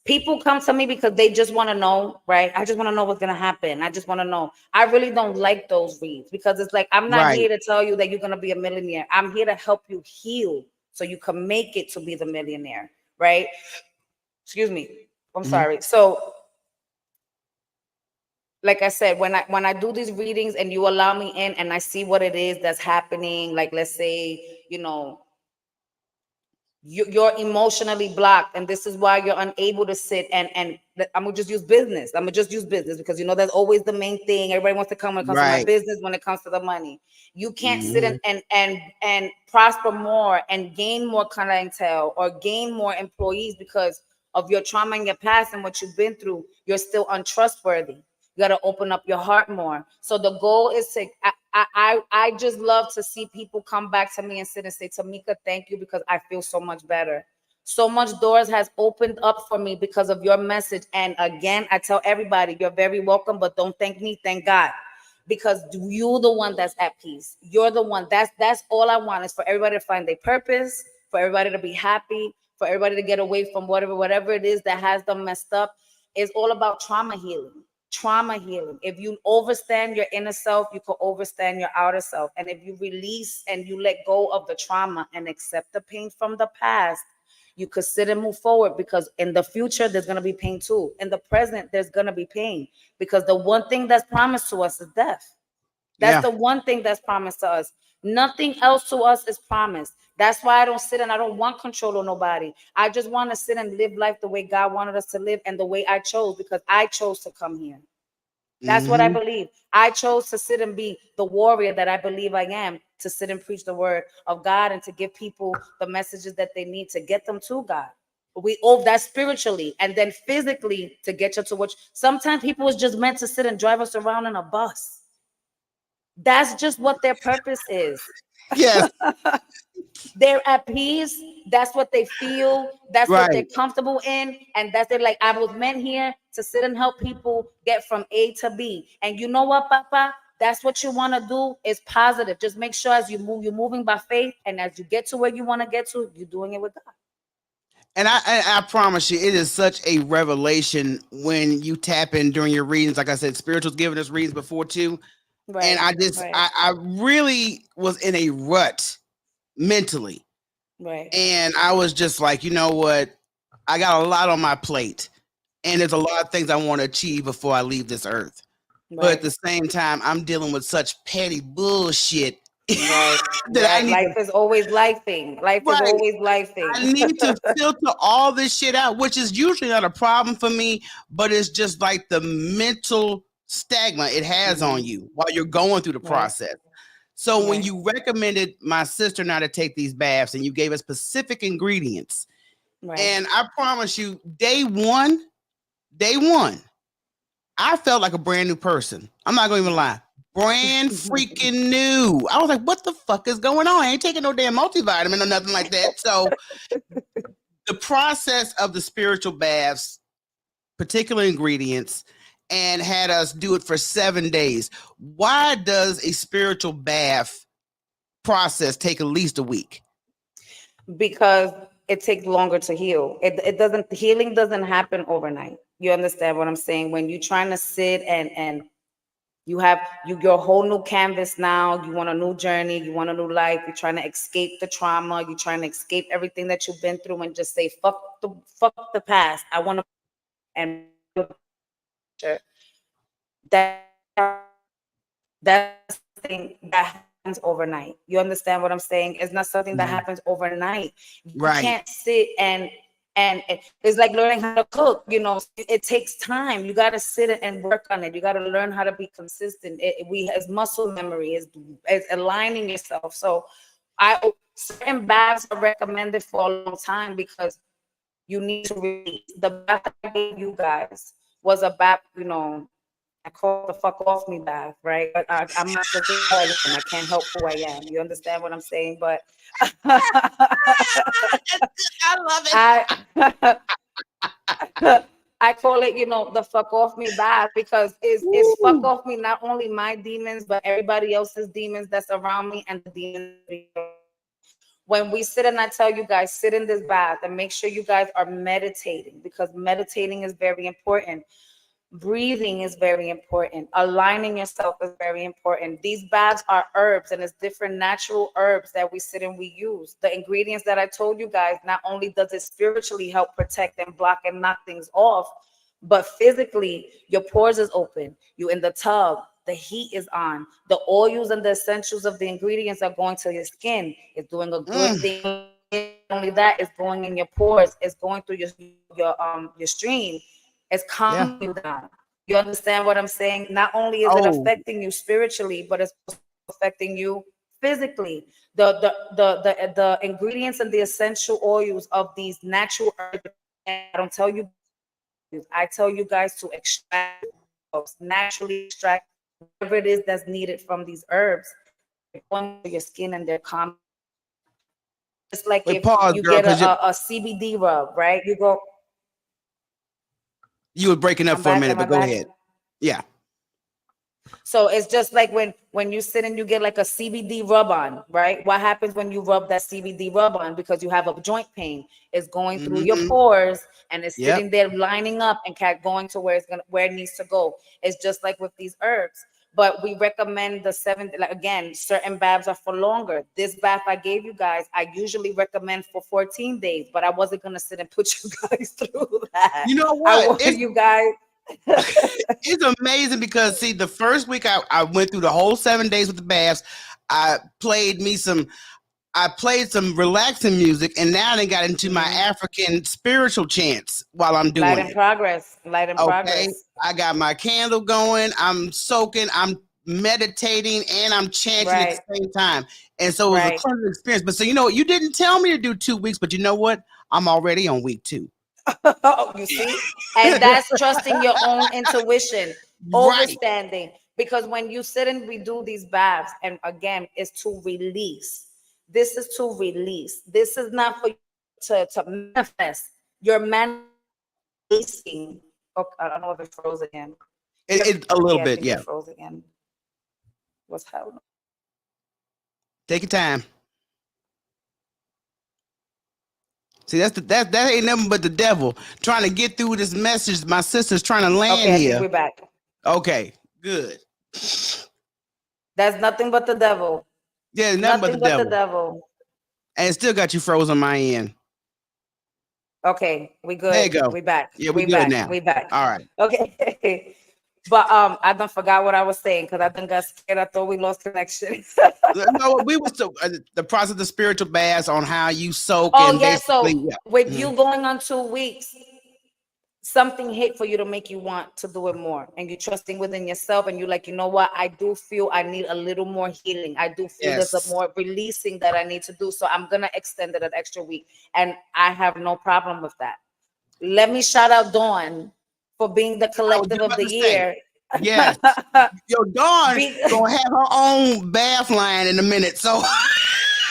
People come to me because they just want to know, right? I just want to know what's going to happen. I just want to know. I really don't like those reads because it's like, I'm not Right. here to tell you that you're going to be a millionaire. I'm here to help you heal so you can make it to be the millionaire, right? Excuse me. I'm Mhm. sorry. So, like I said, when I do these readings and you allow me in and I see what it is that's happening, like let's say, you're emotionally blocked and this is why you're unable to sit and I'm gonna just use business. I'm gonna just use business because that's always the main thing. Everybody wants to come when it comes to my Right. business, when it comes to the money. You can't sit Mhm. and prosper more and gain more clientele or gain more employees because of your trauma in your past and what you've been through. You're still untrustworthy. You got to open up your heart more. So the goal is to, I just love to see people come back to me and sit and say, Tamika, thank you because I feel so much better. So much doors has opened up for me because of your message. And again, I tell everybody, you're very welcome, but don't thank me, thank God. Because you're the one that's at peace. You're the one. That's all I want is for everybody to find their purpose, for everybody to be happy, for everybody to get away from whatever it is that has them messed up. It's all about trauma healing. Trauma healing. If you overstand your inner self, you can overstand your outer self. And if you release and you let go of the trauma and accept the pain from the past, you could sit and move forward because in the future, there's going to be pain too. In the present, there's going to be pain because the one thing that's promised to us is death. That's Yeah. the one thing that's promised to us. Nothing else to us is promised. That's why I don't sit and I don't want control of nobody. I just want to sit and live life the way God wanted us to live and the way I chose because I chose to come here. That's what I Mhm. believe. I chose to sit and be the warrior that I believe I am, to sit and preach the word of God and to give people the messages that they need to get them to God. We all that spiritually and then physically to get you to what sometimes people is just meant to sit and drive us around in a bus. That's just what their purpose is. Yes. They're at peace. That's what they feel. That's what they're Right. comfortable in. And that's they're like, I was meant here to sit and help people get from A to B. And you know what, Papa? That's what you want to do is positive. Just make sure as you move, you're moving by faith. And as you get to where you want to get to, you're doing it with God. And I promise you, it is such a revelation when you tap in during your readings. Like I said, spiritual's given us readings before too. And Right. I just, Right. I really was in a rut mentally. Right. And I was just like, you know what? I got a lot on my plate. And there's a lot of things I want to achieve before I leave this earth. But at Right. the same time, I'm dealing with such petty bullshit Right. that I Right. need Life to, is always lifing. Life is right. always I lifing. need to filter all this shit out, which is usually not a problem for me, but it's just like the mental stigma it has on Mhm. you while you're going through the Right. process. So when Right. you recommended my sister and I to take these baths and you gave us specific ingredients, Right. and I promise you, day one, I felt like a brand new person. I'm not gonna even lie. Brand freaking new. I was like, what the fuck is going on? I ain't taking no damn multivitamin or nothing like that. So the process of the spiritual baths, particular ingredients, and had us do it for 7 days. Why does a spiritual bath process take at least a week? Because it takes longer to heal. It doesn't healing doesn't happen overnight. You understand what I'm saying? When you're trying to sit and you have your whole new canvas now, you want a new journey, you want a new life, you're trying to escape the trauma, you're trying to escape everything that you've been through and just say fuck the past. I want to and that that's something that happens overnight. You understand what I'm saying? It's not something that Mhm. happens overnight. You Right. can't sit and it's like learning how to cook. It takes time. You got to sit and work on it. You got to learn how to be consistent. We as muscle memory is aligning yourself. So I certain baths are recommended for a long time because you need to release. The bath that I gave you guys was a bath, I call it the fuck off me bath, right? But I'm not the who I am. I can't help who I am. You understand what I'm saying? But I love it. I I call it, the fuck off me bath because it's fuck Woo. off me not only my demons but everybody else's demons that's around me and the demons. When we sit and I tell you guys, sit in this bath and make sure you guys are meditating, because meditating is very important. Breathing is very important. Aligning yourself is very important. These baths are herbs, and it's different natural herbs that we sit and we use. The ingredients that I told you guys, not only does it spiritually help protect and block and knock things off, but physically, your pores is open. You in the tub, the heat is on. The oils and the essentials of the ingredients are going to your skin. It's doing a good Mm, thing. Not only that, it's going in your pores. It's going through your stream. It's yeah. calming you down. You understand what I'm saying? Not only is it Oh, affecting you spiritually, but it's also affecting you physically. The ingredients and the essential oils of these natural herbs. I don't tell you guys to use. I tell you guys to extract yourselves, naturally extract whatever it is that's needed from these herbs, and they're going into your skin and they're calming. Just like wait, if pause, you girl, get because a CBD rub, right? You go, you were breaking up I'm for a back, minute, am I but go back? ahead. Yeah. So it's just like when you sit and you get like a CBD rub on, right? What happens when you rub that CBD rub on because you have a joint pain? It's going through your Hmm. pores and it's Yep. sitting there lining up and going to where it needs to go. It's just like with these herbs. But we recommend the seven, like again, certain baths are for longer. This bath I gave you guys, I usually recommend for 14 days, but I wasn't gonna sit and put you guys through that. You know I what? want you guys. It's amazing because see, the first week I went through the whole 7 days with the baths. I played me some I played some relaxing music, and now they got into my Mhm. African spiritual chants while I'm Light doing in it. progress. Light in Okay. progress. I got my candle going, I'm soaking, I'm meditating, and I'm chanting at the Right. same time. And so it was a Right. cleansing experience. But so you know what? You didn't tell me to do 2 weeks, but you know what? I'm already on week two. Oh, you see? And that's trusting your own intuition, Right. overstanding. Because when you sit and we do these baths, and again, it's to release. This is to release. This is not for you to manifest. You're manifesting, you're releasing. Okay, I don't know if it froze again. You're, It a little yeah, I bit, think it yeah. froze again. What's happening? Take your time. See, that ain't nothing but the devil trying to get through this message. My sister's trying to land Okay, I think here. we're back. Okay, good. That's nothing but the devil. Yeah, nothing but the Nothing but the devil. devil. And it still got you frozen on my end. Okay, we There you good. go. We back. Yeah, we We good back. now. We back. All right. Okay. But I don't forgot what I was saying because I done got scared. I thought we lost connection. No, we was the process of the spiritual baths on how you soak Oh and yeah, basically, so yeah. with Mhm. you going on 2 weeks, something hit for you to make you want to do it more. And you're trusting within yourself and you're like, you know what? I do feel I need a little more healing. I do feel there's a Yes. more releasing that I need to do. So I'm gonna extend it an extra week. And I have no problem with that. Let me shout out Dawn for being the I was collective just of about the to say, year. yes. Your Dawn Be- gonna have her own bath line in a minute. So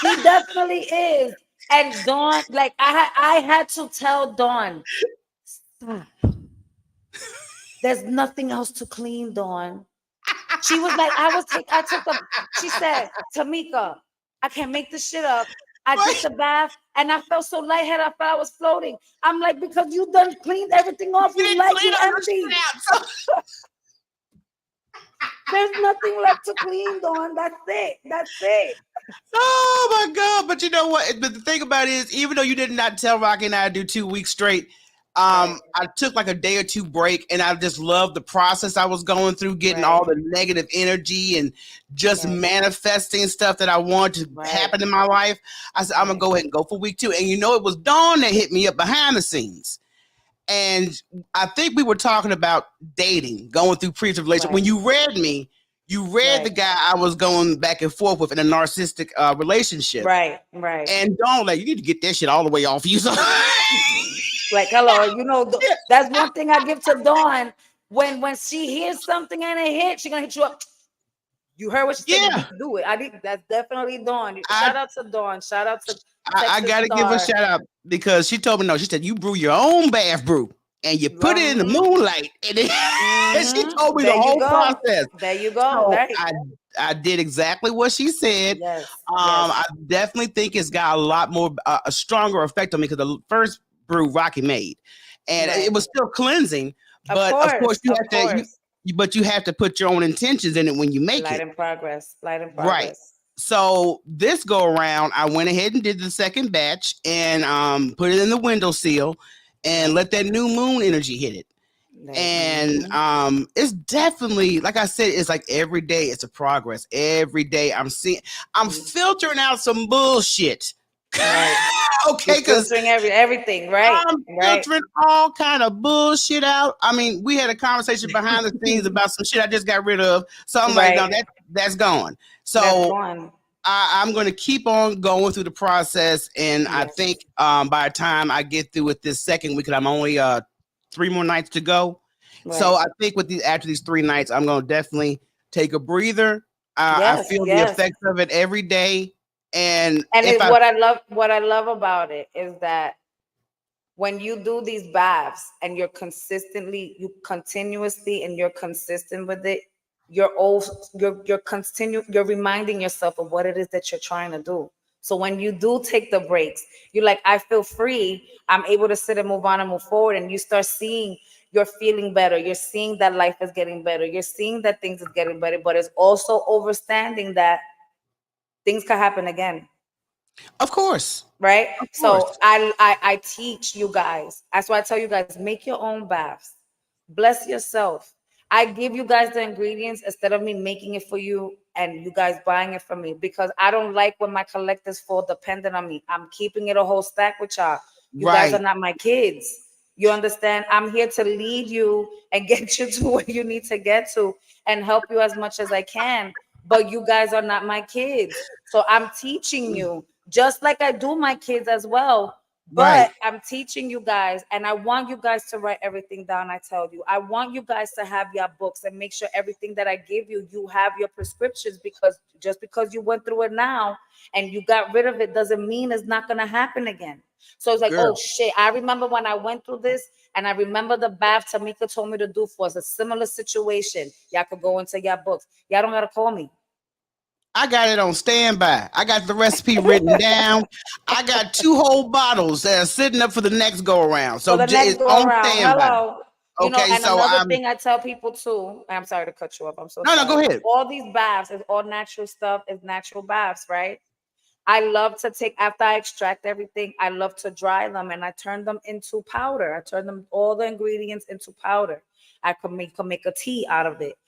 she definitely is. And Dawn, like I had to tell Dawn, stop. There's nothing else to clean, Dawn. She was like, I took the, she said, Tamika, I can't make this shit up. I did the bath and I felt so lightheaded. I felt I was floating. I'm like, because you done cleaned everything off. you You didn't light, clean you all your empty. shit out. So There's nothing left to clean, Dawn. That's it. That's it. oh my God. But you know what? But the thing about it is, even though you did not tell Rocky and I to do 2 weeks straight, Right, I took like a day or two break and I just loved the process I was going through, getting right, all the negative energy and just right, manifesting stuff that I want to right, happen in my life. I said, I'm gonna right, go ahead and go for week two. And you know, it was Dawn that hit me up behind the scenes. And I think we were talking about dating, going through previous relationship. right, When you read me, you read the right, guy I was going back and forth with in a narcissistic relationship. right, right. And don't like you need to get that shit all the way off you. So Like, hello, you know, yeah, that's one thing I give to Dawn. When she hears something and it hits, she gonna hit you up. You heard what she said. You yeah. need to do it. I think that's definitely Dawn. I, Shout out to Dawn. Shout out to I Texas gotta give her a Star. shout out because she told me no. She said you brew your own bath brew and you put it in the Mm-hmm. moonlight, and, and she Mm-hmm. told me the There you whole go. process. There you go. So Right. I did exactly what she said. Yes, yes, I definitely think it's got a lot more, a stronger effect on me because the first brew Rocky made, and it right. was still cleansing. Of But of course, course, you of have to course. but you have to put your own intentions in it when you make Light it. in progress, light in Right. progress. So this go around, I went ahead and did the second batch and put it in the window seal and Right, let that new moon energy hit it. right. And Mm-hmm. it's definitely, like I said, it's like every day it's a progress. Every day I'm filtering out some bullshit. Right. You're Okay, because filtering everything, right? I'm Right. filtering all kind of bullshit out. I mean, we had a conversation behind the scenes about some shit I just got rid of. So I'm like, no, Right. that's gone. That's So gone. I'm going to keep on going through the process, and I Yes. think by the time I get through with this second week, 'cause I'm only 3 more nights to go. So Right. I think with these after these 3 nights, I'm going to definitely take a breather. I Yes, feel the yes. effects of it every day, and And if I what I love about it is that when you do these baths and you continuously and you're consistent with it, you're reminding yourself of what it is that you're trying to do. So when you do take the breaks, you're like, I feel free, I'm able to sit and move on and move forward, and you start seeing you're feeling better, you're seeing that life is getting better, you're seeing that things is getting better, but it's also understanding that things can happen again, of course, right? of So course, I teach you guys. That's why I tell you guys, make your own baths. Bless yourself. I give you guys the ingredients instead of me making it for you and you guys buying it from me, because I don't like when my collectors fall dependent on me. I'm keeping it a whole stack with y'all. You guys are right, not my kids. You understand? I'm here to lead you and get you to where you need to get to and help you as much as I can. But you guys are not my kids. So I'm teaching you just like I do my kids as well. right, But I'm teaching you guys, and I want you guys to write everything down. I tell you, I want you guys to have your books and make sure everything that I give you, you have your prescriptions, because just because you went through it now and you got rid of it doesn't mean it's not going to happen again. So it's like, oh girl. shit, I remember when I went through this, and I remember the bath Tamika told me to do for us, a similar situation. Y'all could go into your books. Y'all don't got to call me. I got it on standby. I got the recipe written down. I got 2 whole bottles that are sitting up for the next go around. For So the next it's go on around. standby. Hello. You know, Okay, and so another I'm thing I tell people too, I'm sorry to cut you off. I'm so no, no, sorry. go ahead. All these baths is all natural stuff, is natural baths, right? I love to take, after I extract everything, I love to dry them and I turn them into powder. I turn them, all the ingredients, into powder. I can make a tea out of it.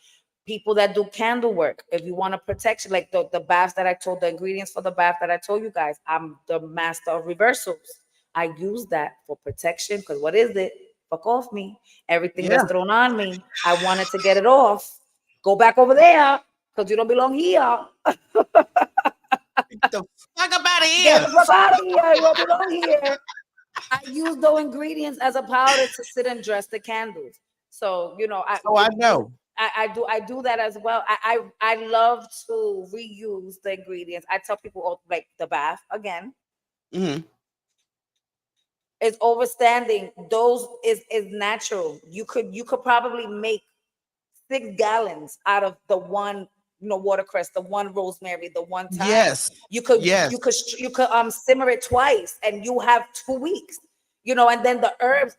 People that do candle work, if you want a protection, like the baths that I told, the ingredients for the bath that I told you guys, I'm the master of reversals. I use that for protection, because what is it? Fuck off me. Everything Yeah. that's thrown on me, I wanted to get it off. Go back over there, because you don't belong here. Get the fuck up out of Get here. the fuck out of here. You don't belong here. I use those ingredients as a powder to sit and dress the candles. So, you know, So I know. I do that as well. I love to reuse the ingredients. I tell people, oh, like the bath again Hmm. is overstanding. Those is natural. You could probably make 6 gallons out of the one, watercress, the one rosemary, the one thyme. Yes. You could Yes. simmer it twice and you have 2 weeks. And then the herbs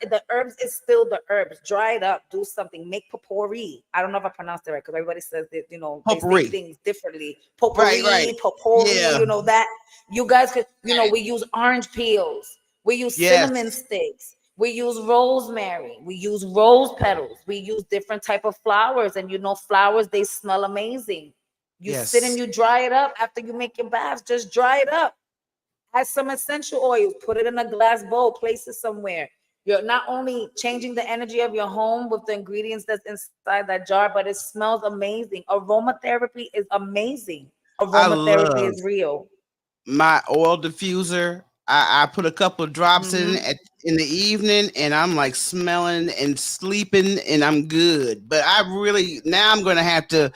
is still the herbs. Dry it up, do something, make potpourri. I don't know if I pronounced it right, because everybody says that, they say Potpourri. things differently. Right, right. Potpourri, Yeah. that you guys could, we use orange peels, we use cinnamon Yes. sticks, we use rosemary, we use rose petals, we use different type of flowers, and flowers, they smell amazing. You sit and Yes. you dry it up after you make your baths. Just dry it up. Add some essential oils, put it in a glass bowl, place it somewhere. You're not only changing the energy of your home with the ingredients that's inside that jar, but it smells amazing. Aromatherapy is amazing. I Aromatherapy love is real. my oil diffuser. I put a couple of drops Hmm. in the evening, and I'm like smelling and sleeping, and I'm good. But I really, now I'm gonna have to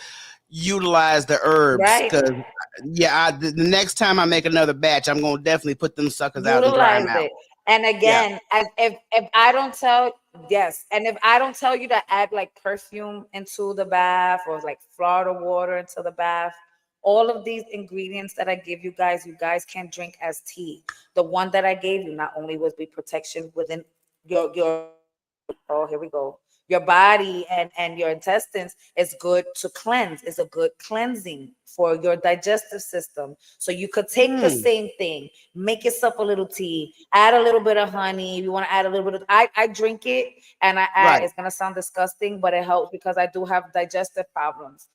utilize the herbs, Right. because yeah, the next time I make another batch, I'm gonna definitely put them suckers out and dry them Utilize out. it. And Yeah. again, as if I don't tell, yes, and if I don't tell you to add like perfume into the bath or like Florida water into the bath, all of these ingredients that I give you guys can drink as tea. The one that I gave you not only was be protection within your oh, here we go. Your body and your intestines is good to cleanse, is a good cleansing for your digestive system. So you could take the Mm, same thing, make yourself a little tea, add a little bit of honey. If you want to add a little bit of, I drink it and I add, right. it's gonna sound disgusting, but it helps because I do have digestive problems.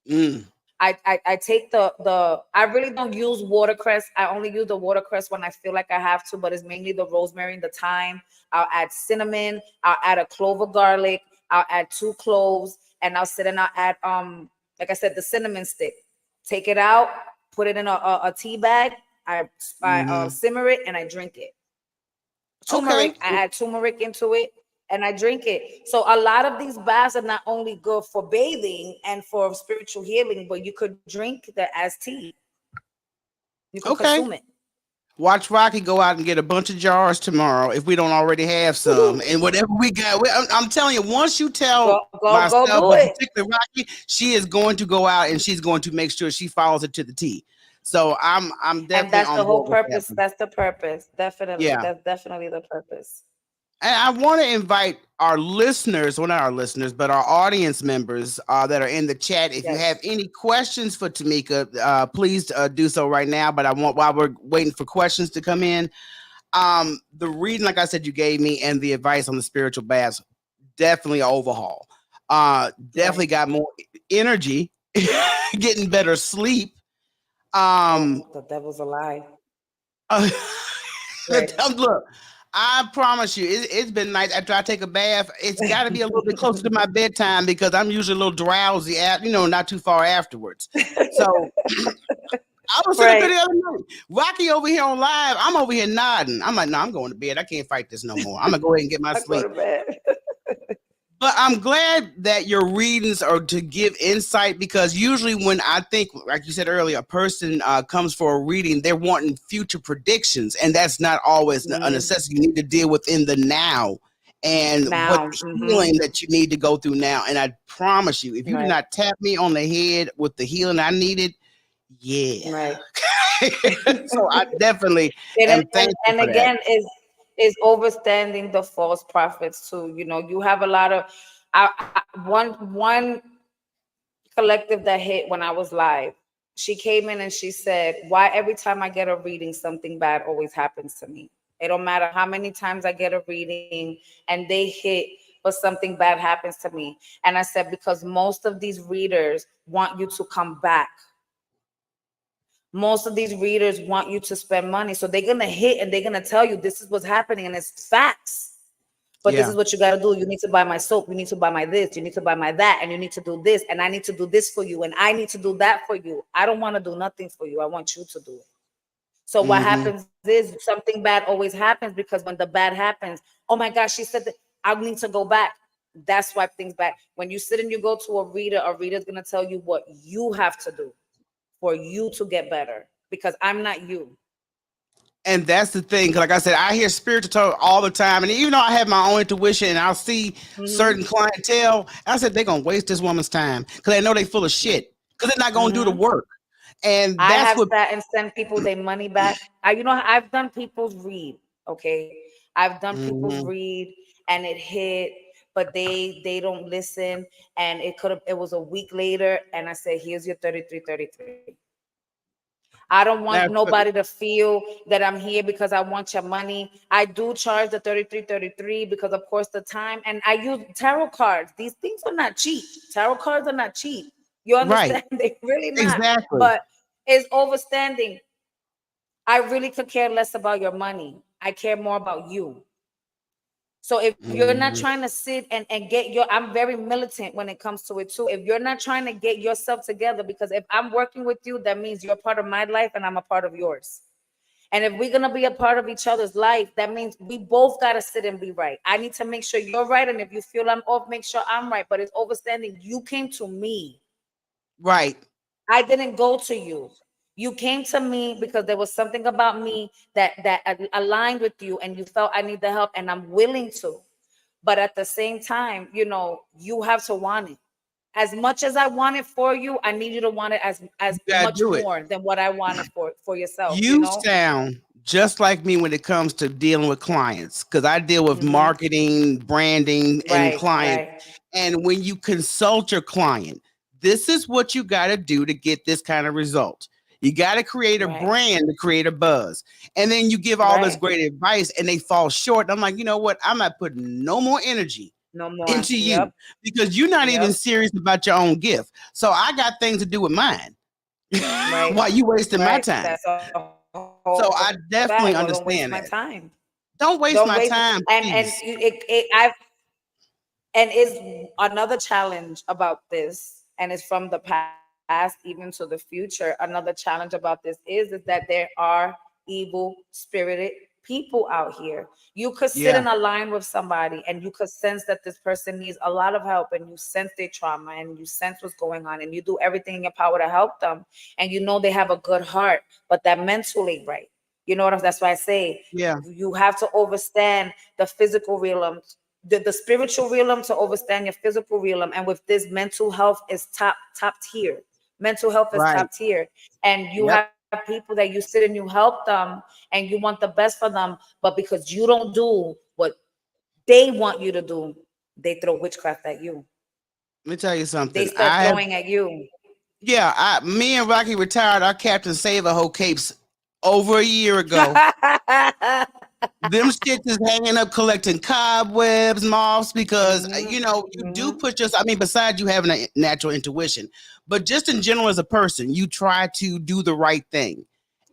Mm, I take the I really don't use watercress. I only use the watercress when I feel like I have to, but it's mainly the rosemary and the thyme. I'll add cinnamon, I'll add a clove of garlic, I'll add 2 cloves, and I'll sit and I'll add like I said, the cinnamon stick. Take it out, put it in a tea bag, I hmm. simmer it and I drink it. Okay. Turmeric, I add turmeric into it and I drink it. So a lot of these baths are not only good for bathing and for spiritual healing, but you could drink that as tea. You could consume Okay. it. Watch Rocky go out and get a bunch of jars tomorrow if we don't already have some. And whatever we got, I'm telling you, once you tell Go myself, do but it. particularly Rocky, she is going to go out and she's going to make sure she follows it to the T. So I'm And definitely that's on the whole board with that purpose. one. That's the purpose. Definitely. Yeah. That's definitely the purpose. And I want to invite our listeners, well, not our listeners, but our audience members that are in the chat. If you have Yes. any questions for Tamika, please do so right now. But I want, while we're waiting for questions to come in, the reading, like I said, you gave me and the advice on the spiritual baths, definitely an overhaul. Definitely Right. got more energy, getting better sleep. Um, Oh, the devil's a lie. uh, Right. look, I promise you, it's been nice after I take a bath. It's got to be a little bit closer to my bedtime because I'm usually a little drowsy at, not too far afterwards. So I was sitting up here Right. the other night, Rocky over here on live. I'm over here nodding. I'm like, no, I'm going to bed. I can't fight this no more. I'm gonna go ahead and get my I go sleep. to bed. But I'm glad that your readings are to give insight because usually when I think, like you said earlier, a person comes for a reading, they're wanting future predictions, and that's not always a Mhm. necessity. You need to deal within the now and what Now. healing that you need to go through now. And I promise you, if you did Right. not tap me on the head with the healing I needed, yeah. Right. So I definitely and, am and thankful and for that. again is overstanding the false prophets too. You have a lot of one collective that hit when I was live. She came in and she said, why every time I get a reading something bad always happens to me. It don't matter how many times I get a reading and they hit, but something bad happens to me. And I said, because most of these readers want you to come back. Most of these readers want you to spend money. So they're going to hit and they're going to tell you this is what's happening and it's facts. But this Yeah. is what you got to do. You need to buy my soap. You need to buy my this. You need to buy my that. And you need to do this. And I need to do this for you. And I need to do that for you. I don't want to do nothing for you. I want you to do it. So what Hmm. happens is something bad always happens because when the bad happens, oh my gosh, she said that I need to go back. That's why things back. When you sit and you go to a reader's going to tell you what you have to do for you to get better because I'm not you. And that's the thing. Like I said, I hear spiritual talk all the time. And even though I have my own intuition and I'll see certain Hmm. clientele, I said they're gonna waste this woman's time because they know they full of shit. Because they're not gonna do the Hmm. work. And I that's have what sat and sent people their money back. I've done people's read. Okay, I've done people's mhm. read, and it hit, but they don't listen. And it was a week later, and I said, "Here's your 3333." I don't want That's what, nobody to feel that I'm here because I want your money. I do charge the 3333 because of course the time, and I use tarot cards. These things are not cheap. Tarot cards are not cheap. You right. understand? They really not. Exactly. But it's overstanding. I really could care less about your money. I care more about you. So if you're not Mhm. trying to sit and get I'm very militant when it comes to it too. If you're not trying to get yourself together, because if I'm working with you, that means you're a part of my life and I'm a part of yours. And if we're gonna be a part of each other's life, that means we both gotta sit and be right. I need to make sure you're right, and if you feel I'm off, make sure I'm right. But it's overstanding. You came to me. Right. I didn't go to you. You came to me because there was something about me that aligned with you, and you felt I need the help, and I'm willing to. But at the same time, you have to want it. As much as I want it for you, I need you to want it as You gotta much do it. more than what I wanted for yourself, You sound just like me when it comes to dealing with clients, because I deal with hmm marketing, branding, and Right, clients. right, And when you consult your client, this is what you got to do to get this kind of result. You got to create a right, brand to create a buzz. And then you give all this right. great advice and they fall short. I'm like, you know what? I'm not putting no more energy No more. into you Yep, because you're not even yep. serious about your own gift. So I got things to do with mine Right, while you wasting my right. time. That's a whole So fact. I Well, don't waste my definitely time. understand that. Don't Don't waste waste my time, and please. I've and is another challenge about this, and it's from the past even to the future. Another challenge about this is that there are evil spirited people out here. You could sit Yeah, in a line with somebody and you could sense that this person needs a lot of help, and you sense their trauma and you sense what's going on, and you do everything in your power to help them, and they have a good heart, but that mentally right. That's why I say yeah, you have to overstand the physical realm, the spiritual realm to overstand your physical realm. And with this, mental health is top tier. Mental health is right. top tier. And you Yep. have people that you sit and you help them and you want the best for them, but because you don't do what they want you to do, they throw witchcraft at you. Let me tell you They something. start throwing at you. Yeah, me and Rocky retired our Captain Save a Hoe capes over a year ago. Them shits is hanging up collecting cobwebs, moths, because hmm you do put yourself. I mean, besides you having a natural intuition, but just in general as a person, you try to do the right thing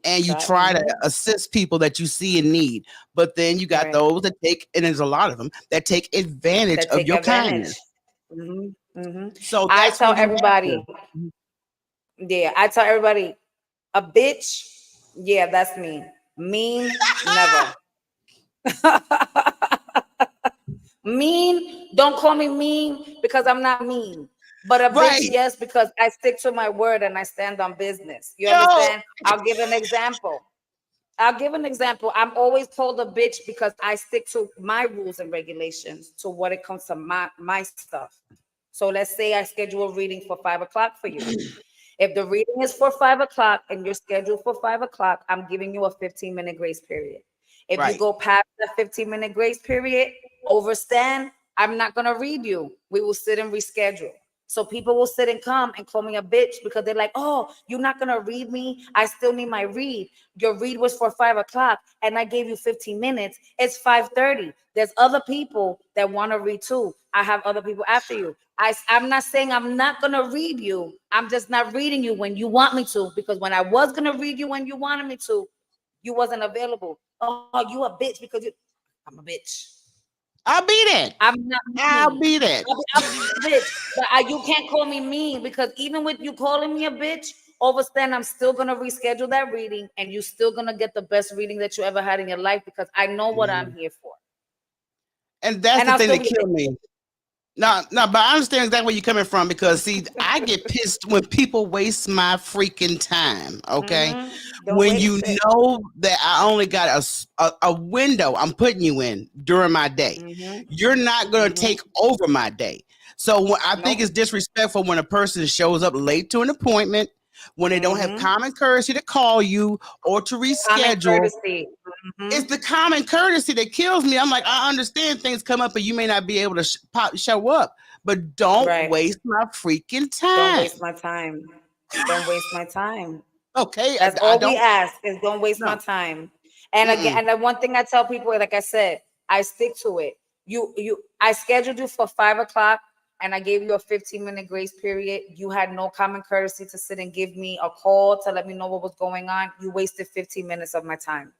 and you Try. try to assist people that you see in need. But then you got Right. those that take, and there's a lot of them that take advantage That of take your advantage. kindness. hmm hmm So I that's tell when you have everybody, to. yeah, I tell everybody, a bitch, yeah, that's me. Mean, never. Mean, don't call me mean because I'm not mean. But a bitch, Right. yes, because I stick to my word and I stand on business. You Yo, understand? I'll give an example. I'm always called a bitch because I stick to my rules and regulations to what it comes to my stuff. So let's say I schedule a reading for 5 o'clock for you. If the reading is for 5 o'clock and you're scheduled for 5 o'clock, I'm giving you a 15-minute grace period. If you right. go past the 15-minute grace period, overstand, I'm not going to read you. We will sit and reschedule. So people will sit and come and call me a bitch because they're like, oh, you're not going to read me. I still need my read. Your read was for 5 o'clock and I gave you 15 minutes. It's 5:30. There's other people that want to read too. I have other people after you. I'm not saying I'm not going to read you. I'm just not reading you when you want me to, because when I was going to read you when you wanted me to, you wasn't available. Oh, you a bitch because I'm a bitch. I'll be that. I'm not I'll mean. be that. I'm a bitch. But you can't call me mean because even with you calling me a bitch, overstand I'm still gonna reschedule that reading and you're still gonna get the best reading that you ever had in your life because I know what I'm Mhm. here for. And that's And the I'll thing still that be a killed bitch. me. No, no, but I understand exactly where you're coming from because see, I get pissed when people waste my freaking time. Okay, Don't when you waste it. know that I only got a window I'm putting you in during my day, Mm-hmm. you're not gonna Mm-hmm. take over my day. So I think Nope. it's disrespectful when a person shows up late to an appointment, when they don't have Mm-hmm. common courtesy to call you or to Common reschedule. courtesy. It's Mm-hmm. the common courtesy that kills me. I'm like, I understand things come up and you may not be able to show up, but don't Right. waste my freaking Don't time. waste my time. Don't waste my time. Okay, That's I all we don't. ask is don't waste my No. time. And again, Mm-mm. and the one thing I tell people, like I said, I stick to it. I scheduled you for 5 o'clock and I gave you a 15-minute grace period. You had no common courtesy to sit and give me a call to let me know what was going on. You wasted 15 minutes of my time.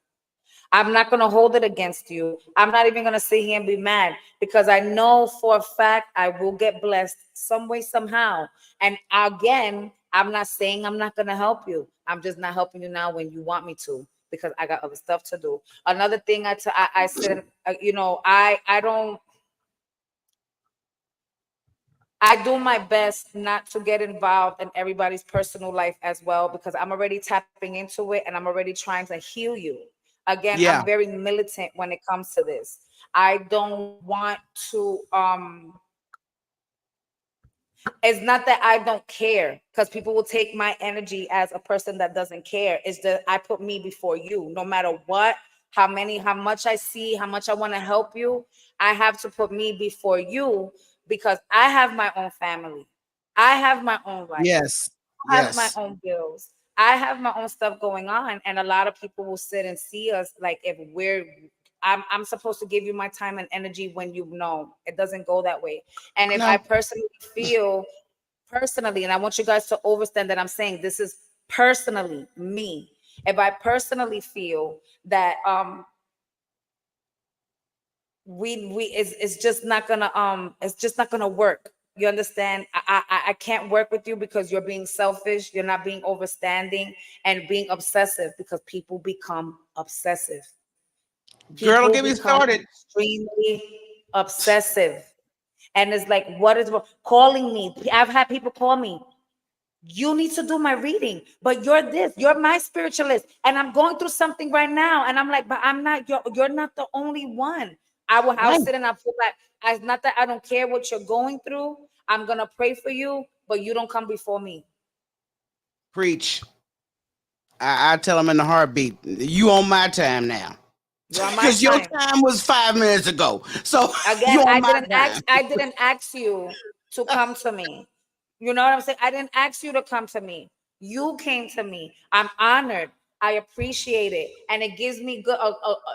I'm not going to hold it against you. I'm not even going to sit here and be mad because I know for a fact I will get blessed some way, somehow. And again, I'm not saying I'm not going to help you. I'm just not helping you now when you want me to because I got other stuff to do. Another thing I said, I don't, I do my best not to get involved in everybody's personal life as well, because I'm already tapping into it and I'm already trying to heal you. Again, I'm Yeah. very militant when it comes to this. I don't want to it's not that I don't care, because people will take my energy as a person that doesn't care. It's that I put me before you. No matter what, how much I see, how much I want to help you, I have to put me before you, because I have my own family. I have my own life. Yes. I have my Yes. own bills. I have my own stuff going on. And a lot of people will sit and see us like if I'm supposed to give you my time and energy when you know it doesn't go that way. And if I No. personally, and I want you guys to understand that I'm saying this is personally me. If I personally feel that we it's just not gonna work. You understand? I can't work with you because you're being selfish, you're not being overstanding and being obsessive, because people become obsessive. Girl, don't People get me become started. extremely obsessive. And it's like, what is wrong? Calling me. I've had people call me, you need to do my reading, but you're this, you're my spiritualist, and I'm going through something right now. And I'm like, but I'm not, you're not the only one. I'll Right. sit and I'll feel like, it's not that I don't care what you're going through. I'm gonna pray for you, but you don't come before me. Preach. I tell them in the heartbeat, you on my time now. You're on my Because your time. time was 5 minutes ago. So you Again, on my time. I didn't ask you to come to me. You know what I'm saying? I didn't ask you to come to me. You came to me. I'm honored. I appreciate it, and it gives me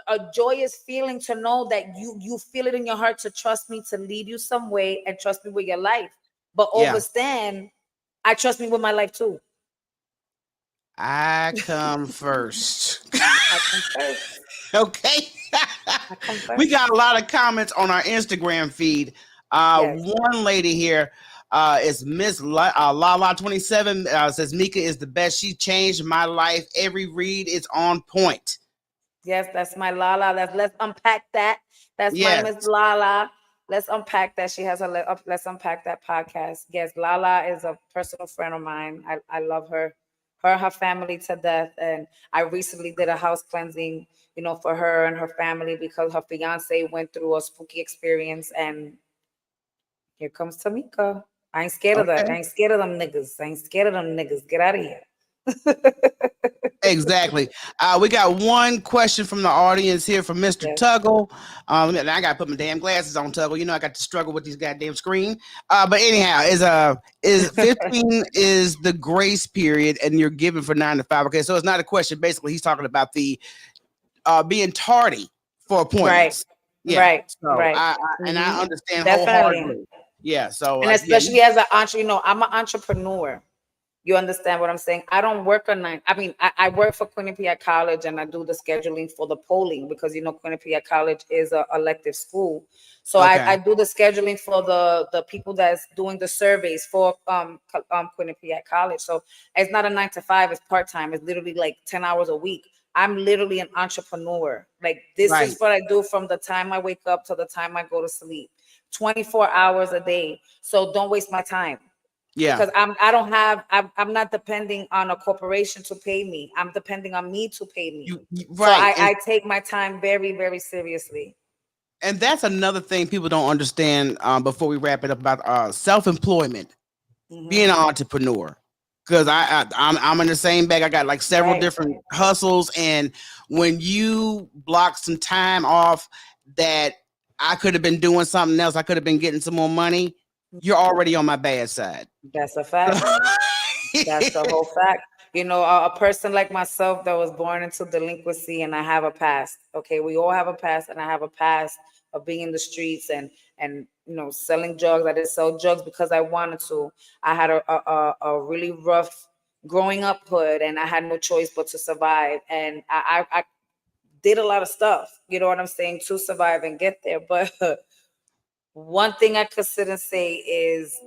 a joyous feeling to know that you feel it in your heart to trust me to lead you some way and trust me with your life. But Yeah. understand, I trust me with my life too. I come first. I come first. Okay. I come We first. got a lot of comments on our Instagram feed. Yes. One lady here is Miss Lala 27 says Mika is the best. She changed my life. Every read is on point. Yes, that's my Lala. Let's unpack that. That's my Miss Yes. Lala. Let's unpack that. She has a let's unpack that podcast. Yes, Lala is a personal friend of mine. I love her, her family to death. And I recently did a house cleansing, for her and her family, because her fiance went through a spooky experience. And here comes Tamika. I ain't scared of that. I Okay. ain't scared of them niggas. I ain't scared of them niggas. Get out of here. Exactly. We got one question from the audience here from Mr. Yes. Tuggle. I got to put my damn glasses on, Tuggle. You know I got to struggle with these goddamn screen. But anyhow, is 15 is the grace period, and you're given for 9 to 5. Okay, so it's not a question. Basically, he's talking about the being tardy for Right. appointments. Yeah. Right. So Right. and I Hmm. understand Definitely. wholeheartedly. Yeah. So And like yeah. especially as an entrepreneur, I'm an entrepreneur. You understand what I'm saying? I don't work a nine. I mean, I work for Quinnipiac College, and I do the scheduling for the polling, because Quinnipiac College is a elective school. So I Okay. do the scheduling for the people that's doing the surveys for Quinnipiac College. So it's not a 9 to 5, it's part-time. It's literally like 10 hours a week. I'm literally an entrepreneur. Like, this is Right. what I do from the time I wake up to the time I go to sleep. 24 hours a day. So don't waste my time, Yeah. because I don't have I'm not depending on a corporation to pay me. I'm depending on me to pay me. So Right. I take my time very, very seriously. And that's another thing people don't understand before we wrap it up about self-employment, being Hmm. an entrepreneur. Because I'm in the same bag. I got like several Right. different hustles, and when you block some time off that I could have been doing something else, I could have been getting some more money. You're already on my bad side. That's a fact. That's the whole fact. A person like myself that was born into delinquency, and I have a past. Okay, we all have a past, and I have a past of being in the streets and selling drugs. I didn't sell drugs because I wanted to. I had a really rough growing up hood, and I had no choice but to survive. And I did a lot of stuff. You know what I'm saying, to survive and get there. But one thing I could sit and say is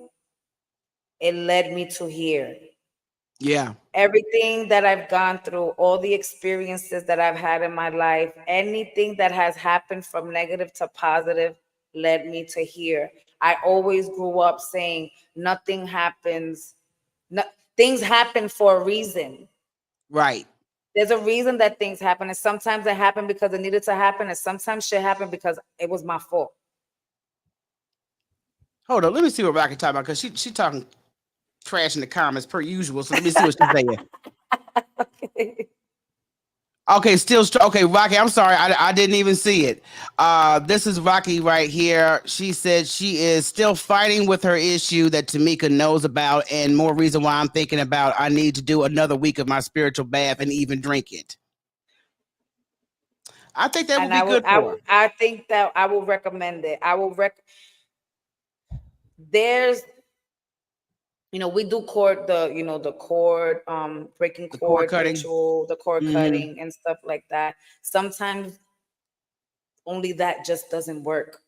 it led me to here. Yeah. Everything that I've gone through, all the experiences that I've had in my life, anything that has happened from negative to positive led me to here. I always grew up saying nothing happens, no, things happen for a reason. Right. There's a reason that things happen, and sometimes it happened because it needed to happen, and sometimes shit happened because it was my fault. Hold on. Let me see what Rocky talking about because she talking trash in the comments per usual. So let me see what she's saying. Okay, still okay, Rocky. I'm sorry, I didn't even see it. This is Rocky right here. She said she is still fighting with her issue that Tamika knows about, and more reason why I'm thinking about I need to do another week of my spiritual bath and even drink it. I think that would And be good for her. I think that I will recommend it. There's, we do cord the cord, breaking The cord cord cutting. ritual, the cord Hmm. cutting and stuff like that. Sometimes only that just doesn't work.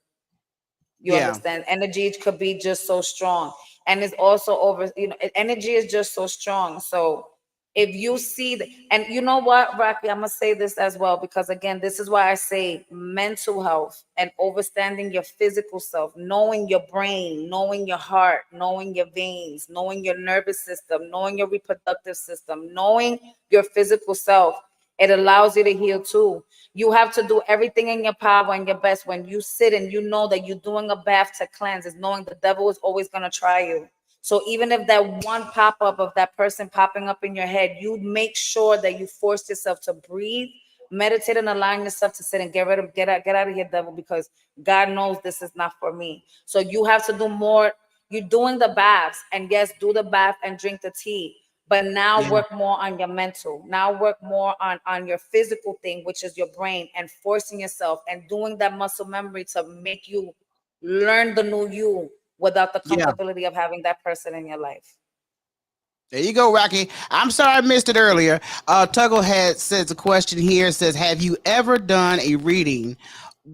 You Yeah, understand? Energy could be just so strong. And it's also over, energy is just so strong. So if you see and you know what, Rocky, I'm gonna say this as well, because again, this is why I say mental health and understanding your physical self, knowing your brain, knowing your heart, knowing your veins, knowing your nervous system, knowing your reproductive system, knowing your physical self. It allows you to heal too. You have to do everything in your power and your best when you sit and you know that you're doing a bath to cleanse, is knowing the devil is always going to try you. So even if that one pop up of that person popping up in your head, you make sure that you force yourself to breathe, meditate, and align yourself to sit and get out of here, devil, because God knows this is not for me. So you have to do more. You're doing the baths, and yes, do the bath and drink the tea, but now yeah, work more on your mental, now work more on your physical thing, which is your brain, and forcing yourself and doing that muscle memory to make you learn the new you without the yeah. comfortability of having that person in your life. There you go, Rocky. I'm sorry I missed it earlier. Tuggle had says a question here. Says, have you ever done a reading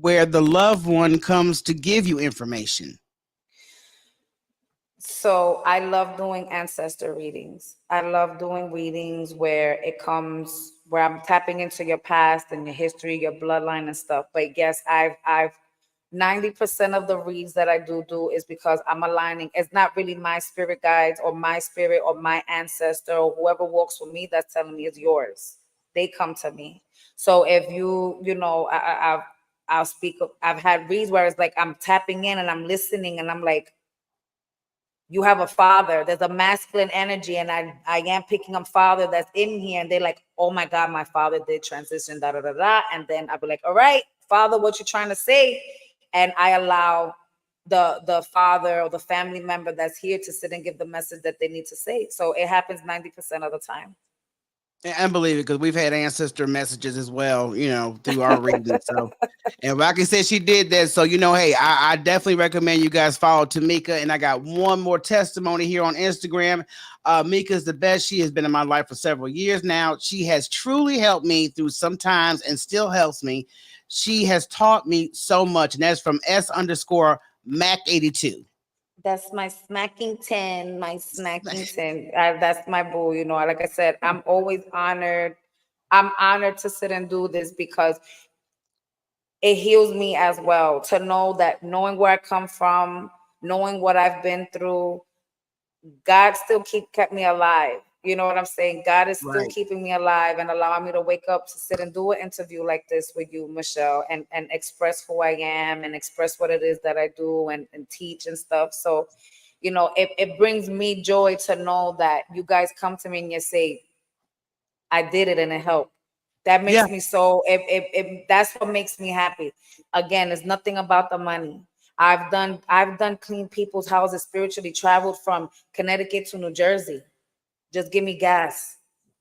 where the loved one comes to give you information? So I love doing ancestor readings. I love doing readings where where I'm tapping into your past and your history, your bloodline and stuff. But yes, I've 90% of the reads that I do is because I'm aligning. It's not really my spirit guides or my spirit or my ancestor or whoever walks with me that's telling me it's yours. They come to me. So if I'll speak. I've had reads where it's like I'm tapping in and I'm listening and I'm like, you have a father, there's a masculine energy, and I am picking up father that's in here, and they're like, oh my God, my father did transition, da da da da. And then I'll be like, all right, father, what you trying to say? And I allow the father or the family member that's here to sit and give the message that they need to say. So it happens 90% of the time. And believe it, because we've had ancestor messages as well, through our readings. So, and Rocky said she did that. So, hey, I definitely recommend you guys follow Tamika. And I got one more testimony here on Instagram. Mika's the best. She has been in my life for several years now. She has truly helped me through some times and still helps me. She has taught me so much. And that's from S_Mac82. That's my smacking 10, my smacking 10. That's my boo. Like I said, I'm always honored. I'm honored to sit and do this because it heals me as well to know that, knowing where I come from, knowing what I've been through, God still kept me alive. You know what I'm saying? God is still Right. keeping me alive and allowing me to wake up to sit and do an interview like this with you, Michelle, and express who I am and express what it is that I do and teach and stuff. So, it brings me joy to know that you guys come to me and you say, I did it and it helped. That Yeah. makes me so, that's what makes me happy. Again, it's nothing about the money. I've done clean people's houses, spiritually traveled from Connecticut to New Jersey. Just give me gas.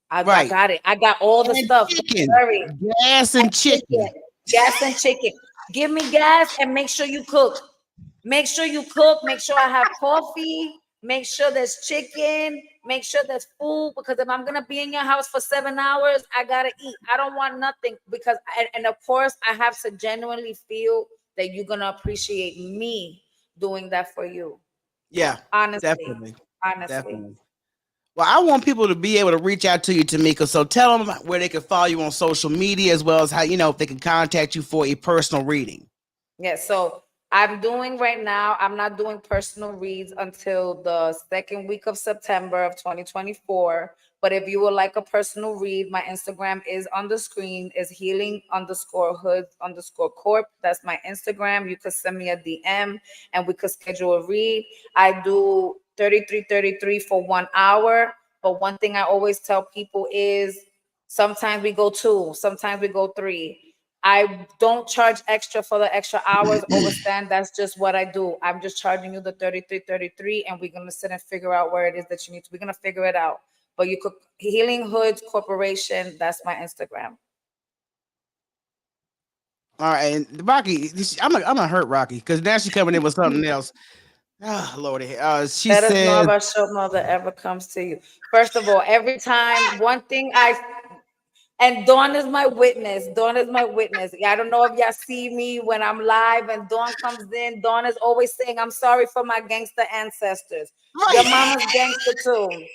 I Right. got it. I got all the And stuff. Don't chicken. worry. Gas and Chicken. chicken. Gas and chicken. Give me gas and make sure you cook. Make sure you cook. Make sure I have coffee. Make sure there's chicken. Make sure there's food. Because if I'm gonna be in your house for 7 hours, I gotta eat. I don't want nothing because and of course I have to genuinely feel that you're gonna appreciate me doing that for you. Yeah, Honestly. definitely. Honestly. Definitely. Well, I want people to be able to reach out to you, Tamika. So tell them where they can follow you on social media, as well as how, if they can contact you for a personal reading. Yeah, so I'm doing right now, I'm not doing personal reads until the second week of September of 2024. But if you would like a personal read, my Instagram is on the screen, is healing_hoodz_corp. That's my Instagram. You could send me a DM and we could schedule a read. I do 33 for 1 hour. But one thing I always tell people is sometimes we go 2, sometimes we go 3. I don't charge extra for the extra hours. Overstand, that's just what I do. I'm just charging you the 33, and we're gonna sit and figure out where it is that you need to. We're gonna figure it out. But you could Healing Hoodz Corporation. That's my Instagram. All right, and Rocky, I'm gonna hurt Rocky because now she's coming in with something else. Oh, Lordy. She Let us know says, if our show mother ever comes to you. First of all, every time, one thing and Dawn is my witness. Dawn is my witness. I don't know if y'all see me when I'm live and Dawn comes in. Dawn is always saying, I'm sorry for my gangster ancestors. Your mama's gangster too.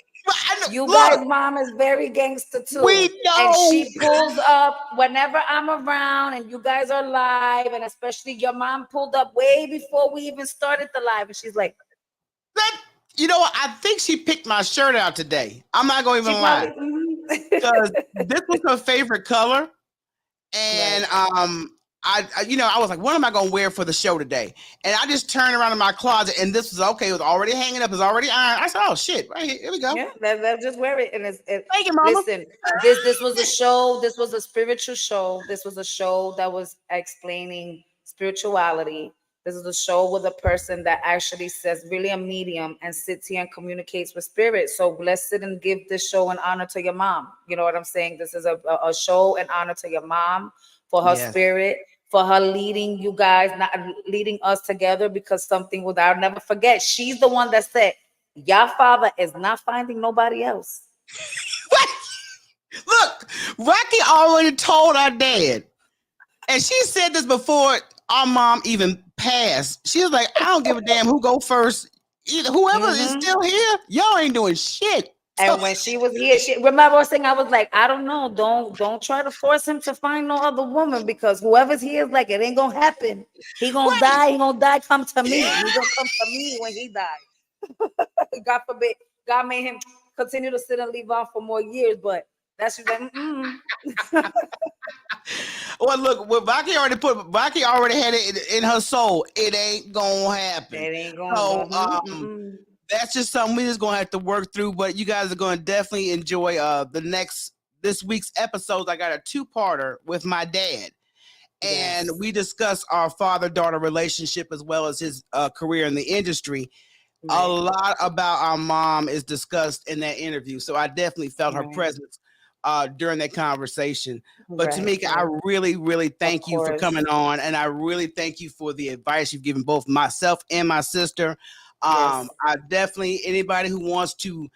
You guys' look, mom is very gangster we too. And know. she pulls up whenever I'm around and you guys are live. And especially your mom pulled up way before we even started the live. And she's like, That, you know what? I think she picked my shirt out today. I'm not going to she even lie. probably, Because this was her favorite color. And right. I was like, what am I gonna wear for the show today? And I just turned around in my closet, and this was okay. It was already hanging up. It was already ironed. I said, oh shit, right here we go. Yeah, that's just wear it. And Thank you, mama. listen, this was a show. This was a spiritual show. This was a show that was explaining spirituality. This is a show with a person that actually says really a medium and sits here and communicates with spirit. So let's sit and give this show an honor to your mom. You know what I'm saying? This is a show in honor to your mom for her Yes. spirit, for her leading you guys, not leading us together, because something with I'll never forget. She's the one that said, your father is not finding nobody else. Look, Rocky already told our dad, and she said this before our mom even passed. She was like, I don't give a damn who go first. Either whoever is still here, y'all ain't doing shit. And when she was here, she remember saying, I was like, I don't know, don't try to force him to find no other woman, because whoever's here is like, it ain't gonna happen. He gonna die. He gonna die. Come to me. He gonna come to me when he dies. God forbid. God made him continue to sit and live on for more years, but that's just like, Well, look, what Rocky already had it in her soul. It ain't gonna happen. it ain't gonna So, go. that's just something we just gonna have to work through. But you guys are gonna definitely enjoy this week's episodes. I got a 2-parter with my dad, and Yes. we discuss our father-daughter relationship as well as his career in the industry. Right. A lot about our mom is discussed in that interview, so I definitely felt her Right. presence during that conversation. But Right, Tamika, I right. really, really Of thank you for course. coming on, and I really thank you for the advice you've given both myself and my sister. Yes. I definitely, anybody who wants to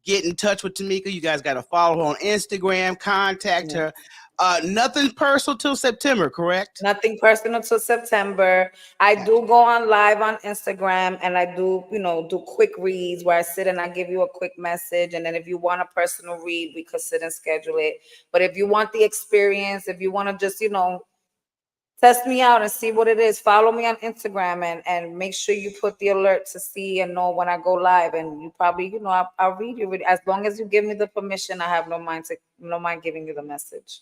get in touch with Tamika, you guys got to follow her on Instagram, contact her. Yes. Nothing personal till September, correct? Nothing personal till September. I do go on live on Instagram and I do, do quick reads where I sit and I give you a quick message. And then if you want a personal read, we could sit and schedule it. But if you want the experience, if you want to just, test me out and see what it is, follow me on Instagram and make sure you put the alert to see and know when I go live. And you probably, I'll read you. As long as you give me the permission, I have no mind giving you the message.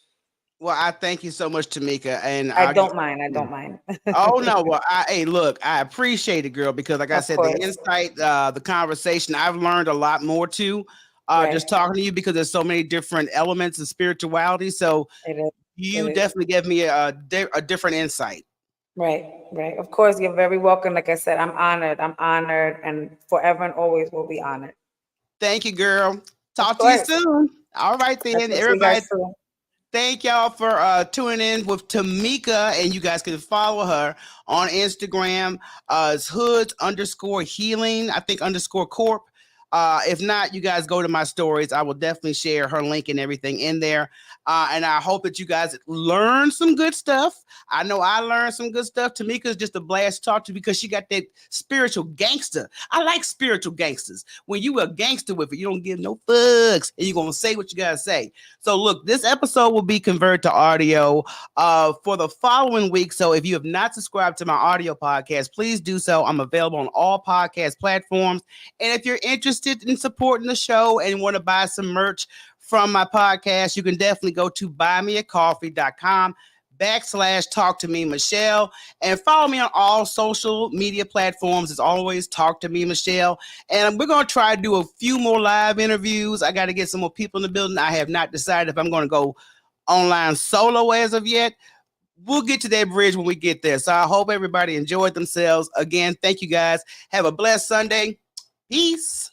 Well, I thank you so much, Tamika, and I don't mind. I don't mind. oh no, well, hey, look, I appreciate it, girl, because like I Of said, the course. insight, the conversation, I've learned a lot more too. Right. Just talking to you because there's so many different elements of spirituality. So It is. you It is. definitely gave me a different insight. Right. Right. Of course, you're very welcome. Like I said, I'm honored. I'm honored, and forever and always will be honored. Thank you, girl. Of Talk to you course. soon. All right, I'll then, talk to you guys everybody. soon. Thank y'all for tuning in with Tamika, and you guys can follow her on Instagram. It's Hoodz_Healing, I think _Corp. If not, you guys go to my stories. I will definitely share her link and everything in there. And I hope that you guys learn some good stuff. I know I learned some good stuff. Tamika's just a blast to talk to because she got that spiritual gangster. I like spiritual gangsters. When you a gangster with it, you don't give no fucks and you're going to say what you got to say. So look, this episode will be converted to audio for the following week. So if you have not subscribed to my audio podcast, please do so. I'm available on all podcast platforms. And if you're interested in supporting the show and want to buy some merch from my podcast, you can definitely go to buymeacoffee.com/talk to me Michele and follow me on all social media platforms. As always, talk to me Michele, and we're going to try to do a few more live interviews. I got to get some more people in the building. I have not decided if I'm going to go online solo as of yet. We'll get to that bridge when we get there. So I hope everybody enjoyed themselves. Again, thank you guys. Have a blessed Sunday. Peace.